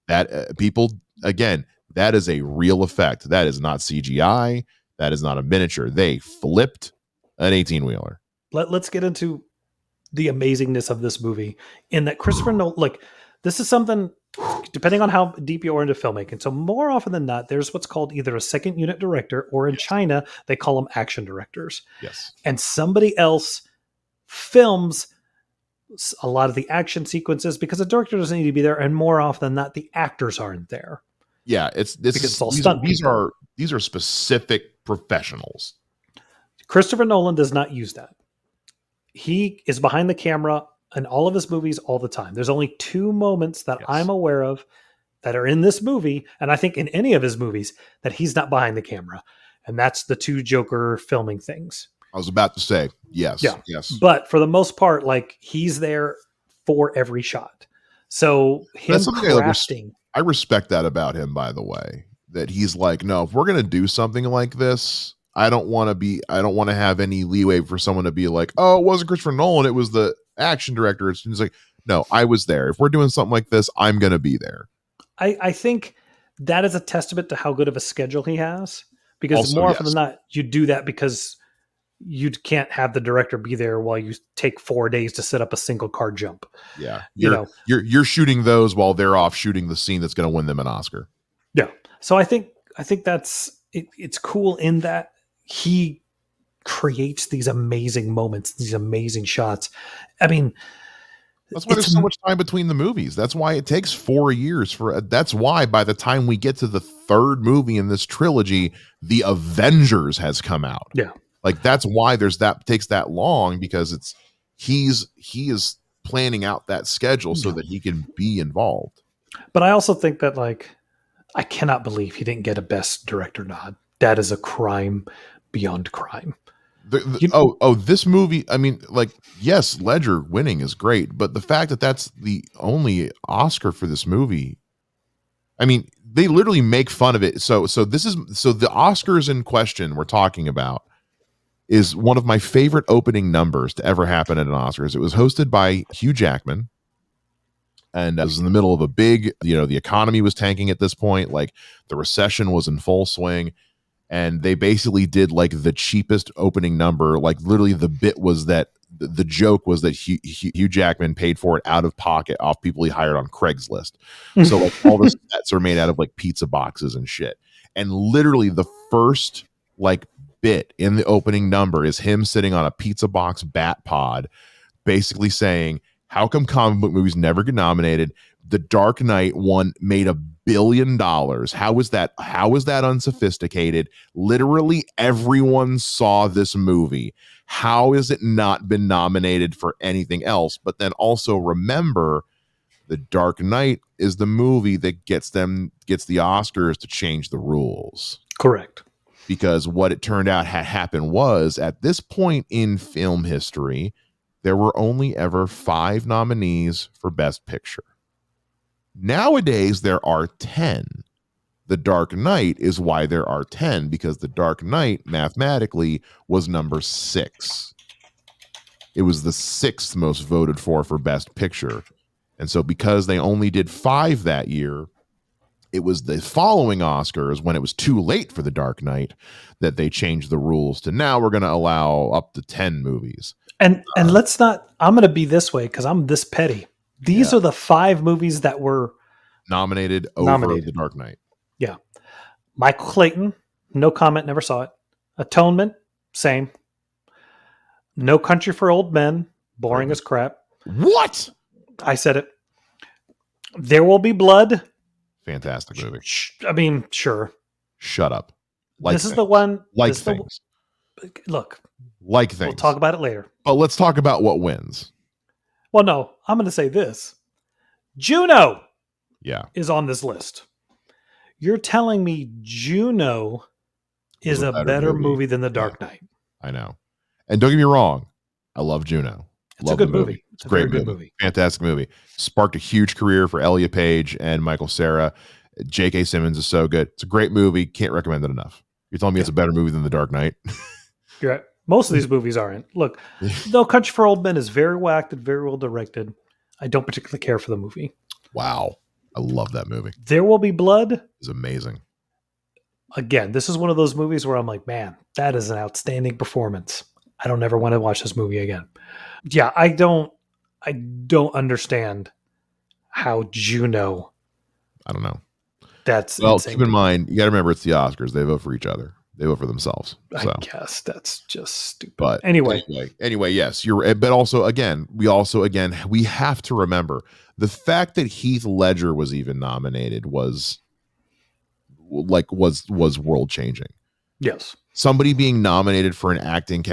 That people, again, that is a real effect. That is not CGI. That is not a miniature. They flipped an 18-wheeler. Let's get into the amazingness of this movie in that Christopher Nolan, like, this is something, depending on how deep you are into filmmaking. So more often than not, there's what's called either a second unit director, or in China, they call them action directors. Yes. And somebody else films a lot of the action sequences because the director doesn't need to be there. And more often than not, the actors aren't there. Yeah. These are specific professionals. Christopher Nolan does not use that. He is behind the camera in all of his movies all the time. There's only 2 moments that I'm aware of that are in this movie, and I think in any of his movies, that he's not behind the camera. And that's the 2 Joker filming things. I was about to say, yes. Yeah. Yes. But for the most part, like, he's there for every shot. So him crafting. I respect that about him, by the way, that he's like, no, if we're going to do something like this, I don't want to have any leeway for someone to be like, oh, it wasn't Christopher Nolan, it was the action director. It's like, no, I was there. If we're doing something like this, I'm going to be there. I think that is a testament to how good of a schedule he has, because also, more often than not, you do that because you can't have the director be there while you take 4 days to set up a single car jump. Yeah. You're shooting those while they're off shooting the scene that's going to win them an Oscar. Yeah. So I think that's it's cool in that he creates these amazing moments, these amazing shots. I mean, that's why there's so much time between the movies. That's why it takes 4 years that's why by the time we get to the 3rd movie in this trilogy, the Avengers has come out. Yeah. Like that's why takes that long, because he is planning out that schedule so that he can be involved. But I also think that, like, I cannot believe he didn't get a best director nod. That is a crime beyond crime. This movie, I mean, like, yes, Ledger winning is great, but the fact that that's the only Oscar for this movie, I mean, they literally make fun of it. So the Oscars in question we're talking about is one of my favorite opening numbers to ever happen at an Oscars. It was hosted by Hugh Jackman, And it was in the middle of a big, the economy was tanking at this point. Like the recession was in full swing. And they basically did like the cheapest opening number. Like literally the bit was that the joke was that Hugh Jackman paid for it out of pocket off people he hired on Craigslist. So like all the sets are made out of like pizza boxes and shit. And literally the first like bit in the opening number is him sitting on a pizza box bat pod, basically saying, how come comic book movies never get nominated? The Dark Knight made $1 billion. How is that unsophisticated? Literally everyone saw this movie. How has it not been nominated for anything else? But then also remember, The Dark Knight is the movie that gets the Oscars to change the rules. Correct. Because what it turned out had happened was, at this point in film history, there were only ever 5 nominees for Best Picture. Nowadays, there are 10. The Dark Knight is why there are 10, because The Dark Knight mathematically was number 6. It was the 6th most voted for Best Picture. And so because they only did 5 that year, it was the following Oscars, when it was too late for The Dark Knight, that they changed the rules to now we're going to allow up to 10 movies. And let's not, I'm going to be this way because I'm this petty. These are the 5 movies that were nominated over The Dark Knight. Yeah. Michael Clayton, no comment, never saw it. Atonement, same. No Country for Old Men, boring as crap. What? I said it. There Will Be Blood. Fantastic movie. I mean, sure. Shut up. This is the one. Like things. Look. Like things. We'll talk about it later. But let's talk about what wins. Well, no. I'm going to say this. Juno is on this list. You're telling me Juno is a better movie than The Dark Knight. I know. And don't get me wrong. I love Juno. It's a good movie. It's a great movie. Fantastic movie. Sparked a huge career for Elliot Page and Michael Cera. J.K. Simmons is so good. It's a great movie. Can't recommend it enough. You're telling me it's a better movie than The Dark Knight? You're right. Most of these movies aren't. Look, No Country for Old Men is very well acted, very well directed. I don't particularly care for the movie. Wow. I love that movie. There Will Be Blood is amazing. Again, this is one of those movies where I'm like, man, that is an outstanding performance. I don't ever want to watch this movie again. Yeah, I don't understand how Juno. I don't know. That's well. Keep in mind, you got to remember it's the Oscars. They vote for each other. They vote for themselves. So. I guess that's just stupid. But anyway, yes, you're. But also, again, we have to remember the fact that Heath Ledger was even nominated was world changing. Yes. Somebody being nominated for an acting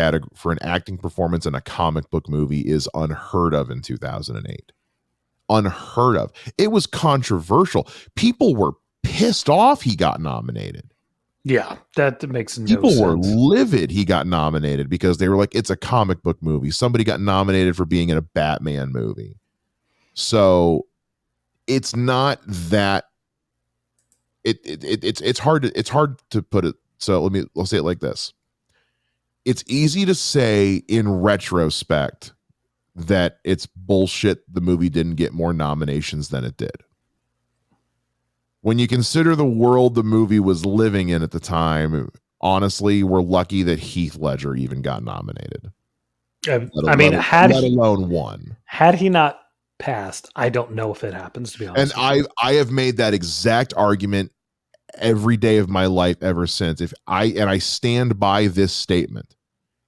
performance in a comic book movie is unheard of in 2008. Unheard of. It was controversial. People were pissed off he got nominated. Yeah, that makes no sense. People were livid he got nominated because they were like, it's a comic book movie. Somebody got nominated for being in a Batman movie. So it's not that it's hard to put it. So let's say it like this. It's easy to say in retrospect that it's bullshit the movie didn't get more nominations than it did. When you consider the world the movie was living in at the time, honestly, we're lucky that Heath Ledger even got nominated. Let alone won. Had he not passed, I don't know if it happens, to be honest. And I have made that exact argument every day of my life ever since. I stand by this statement.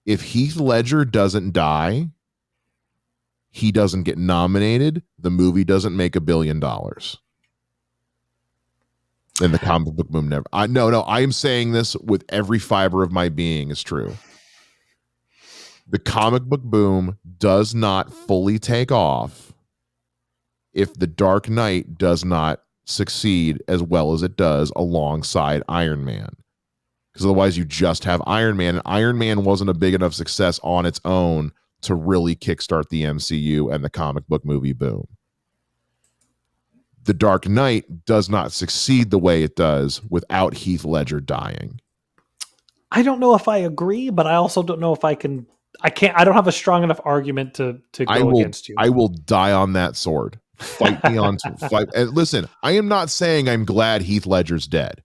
If Heath Ledger doesn't die, he doesn't get nominated, the movie doesn't make $1 billion. And the comic book boom never. I am saying this with every fiber of my being is true. The comic book boom does not fully take off if The Dark Knight does not succeed as well as it does alongside Iron Man. Because otherwise you just have Iron Man, and Iron Man wasn't a big enough success on its own to really kickstart the MCU and the comic book movie boom. The Dark Knight does not succeed the way it does without Heath Ledger dying. I don't know if I agree, but I also don't know if I don't have a strong enough argument to go against you. I will die on that sword Fight me on fight. And listen, I am not saying I'm glad Heath Ledger's dead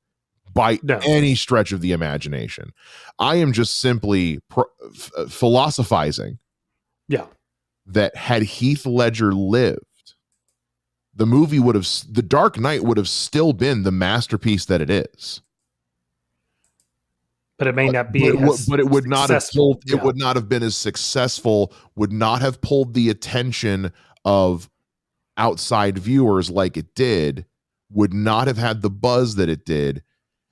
by No. any stretch of the imagination. I am just simply philosophizing Yeah. that had Heath Ledger lived, the Dark Knight would have still been the masterpiece that it is. But it may not be as But it would not have successful. it would not have been as successful, would not have pulled the attention of outside viewers like it did, would not have had the buzz that it did,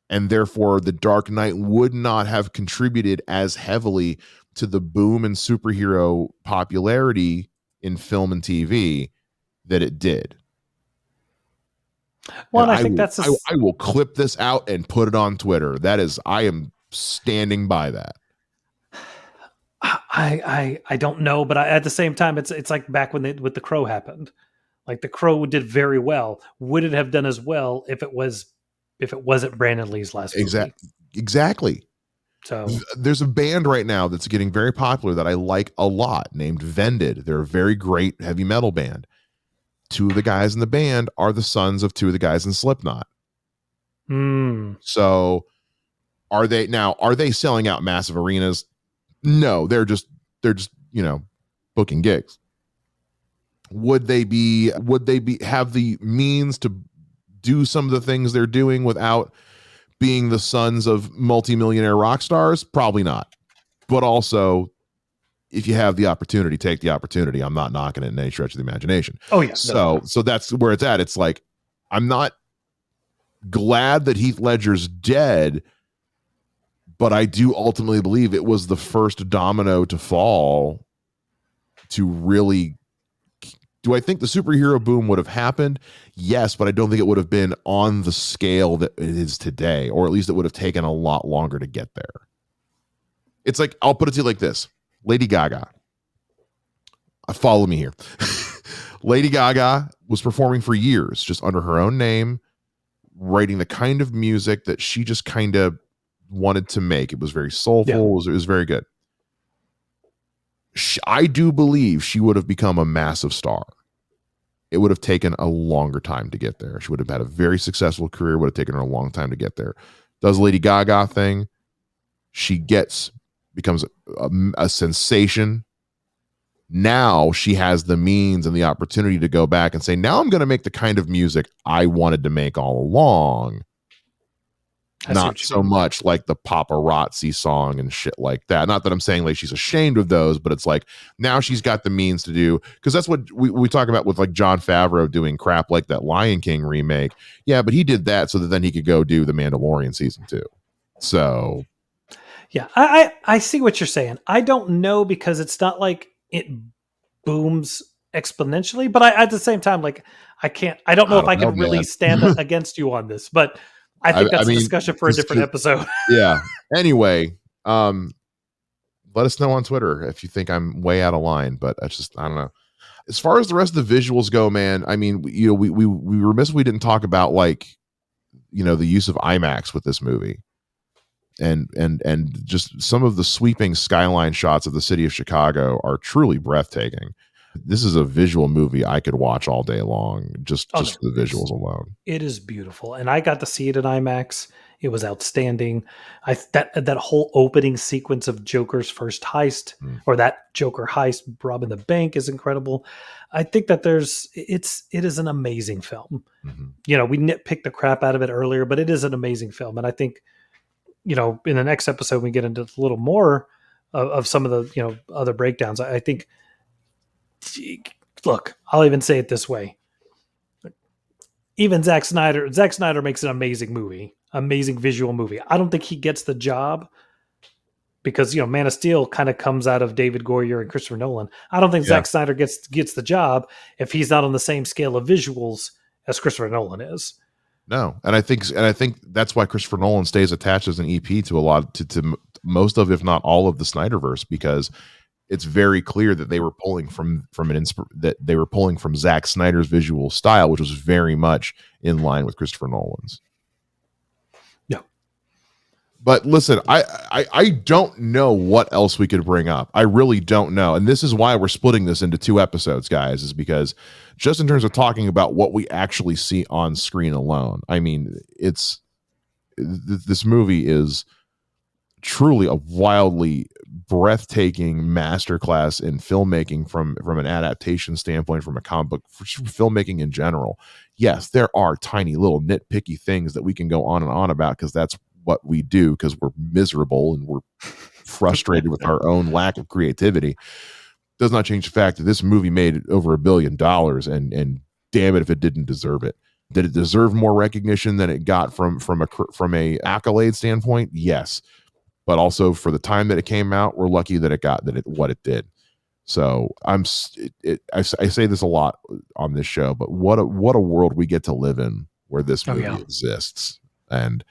and therefore the Dark Knight would not have contributed as heavily to the boom in superhero popularity in film and TV that it did. Well, And and I think that's I will clip this out and put it on Twitter. That is, I am standing by that. I don't know, but at the same time, it's like back when with the Crow happened. Like the Crow did very well. Would it have done as well if it wasn't Brandon Lee's last movie? Exactly. So there's a band right now that's getting very popular that I like a lot named Vended. They're a very great heavy metal band. Two of the guys in the band are the sons of two of the guys in Slipknot. So are they selling out massive arenas? No, they're just booking gigs. Would they have the means to do some of the things they're doing without being the sons of multimillionaire rock stars? Probably not. But also, if you have the opportunity, take the opportunity. I'm not knocking it in any stretch of the imagination. Oh yeah. So that's where it's at. It's like, I'm not glad that Heath Ledger's dead, but I do ultimately believe it was the first domino to fall to really. Do I think the superhero boom would have happened? Yes, but I don't think it would have been on the scale that it is today, or at least it would have taken a lot longer to get there. It's like, I'll put it to you like this. Lady Gaga. Follow me here. Lady Gaga was performing for years just under her own name, writing the kind of music that she just kind of wanted to make. It was very soulful. It was very good. I do believe she would have become a massive star. It would have taken a longer time to get there. She would have had a very successful career, would have taken her a long time to get there. Does Lady Gaga thing. She becomes a sensation. Now she has the means and the opportunity to go back and say, now I'm going to make the kind of music I wanted to make all along. Not so much like the paparazzi song and shit like that. Not that I'm saying like she's ashamed of those, but it's like now she's got the means to do, because that's what we talk about with like Jon Favreau doing crap like that Lion King remake. Yeah, but he did that so that then he could go do the Mandalorian season 2. So yeah, I see what you're saying. I don't know, because it's not like it booms exponentially, but at the same time, like I don't know if I can really stand against you on this, but I think that's a discussion for a different episode. Yeah. Anyway, let us know on Twitter if you think I'm way out of line, but I don't know. As far as the rest of the visuals go, man, I mean, we remiss we didn't talk about like, the use of IMAX with this movie. And just some of the sweeping skyline shots of the city of Chicago are truly breathtaking. This is a visual movie I could watch all day long, just for the visuals alone. It is beautiful, and I got to see it in IMAX. It was outstanding. That whole opening sequence of Joker's first heist, or that Joker heist robbing the bank, is incredible. I think that it is an amazing film. Mm-hmm. We nitpicked the crap out of it earlier, but it is an amazing film, and I think in the next episode we get into a little more of some of the other breakdowns. I think. Look, I'll even say it this way. Even Zack Snyder makes an amazing movie, amazing visual movie. I don't think he gets the job because, Man of Steel kind of comes out of David Goyer and Christopher Nolan. I don't think Zack Snyder gets the job if he's not on the same scale of visuals as Christopher Nolan is. No, and I think that's why Christopher Nolan stays attached as an EP to a lot to most of, if not all of, the Snyderverse, because it's very clear that they were pulling from Zack Snyder's visual style, which was very much in line with Christopher Nolan's. Yeah. But listen, I don't know what else we could bring up. I really don't know. And this is why we're splitting this into 2 episodes, guys, is because just in terms of talking about what we actually see on screen alone. I mean, this movie is truly a wildly breathtaking masterclass in filmmaking from an adaptation standpoint, from a comic book, for filmmaking in general. Yes, there are tiny little nitpicky things that we can go on and on about because that's what we do, because we're miserable and we're frustrated with our own lack of creativity. Does not change the fact that this movie made over $1 billion, and damn it if it didn't deserve it. Did it deserve more recognition than it got from a accolade standpoint? Yes, but also for the time that it came out, we're lucky that it got what it did. So I say this a lot on this show, but what a world we get to live in where this movie exists, and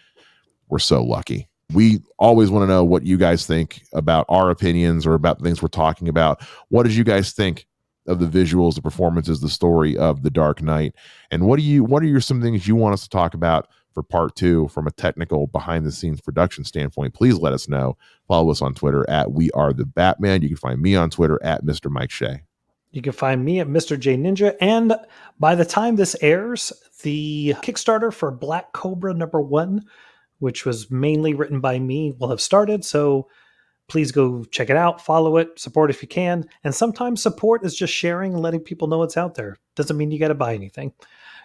we're so lucky. We always want to know what you guys think about our opinions or about the things we're talking about. What did you guys think of the visuals, the performances, the story of The Dark Knight? And what are some things you want us to talk about for part 2 from a technical behind the scenes production standpoint? Please let us know. Follow us on Twitter at We Are The Batman. You can find me on Twitter at Mr. Mike Shea. You can find me at Mr. J Ninja. And by the time this airs, the Kickstarter for Black Cobra #1, which was mainly written by me, will have started. So please go check it out, follow it, support if you can. And sometimes support is just sharing and letting people know it's out there. Doesn't mean you got to buy anything.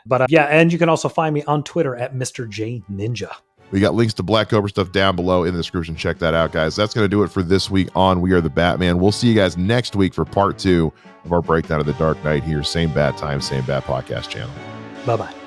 But yeah, and you can also find me on Twitter at Mr. J Ninja. We got links to Black Cobra stuff down below in the description. Check that out, guys. That's going to do it for this week on We Are The Batman. We'll see you guys next week for part 2 of our breakdown of The Dark Knight here. Same bat time, same bat podcast channel. Bye-bye.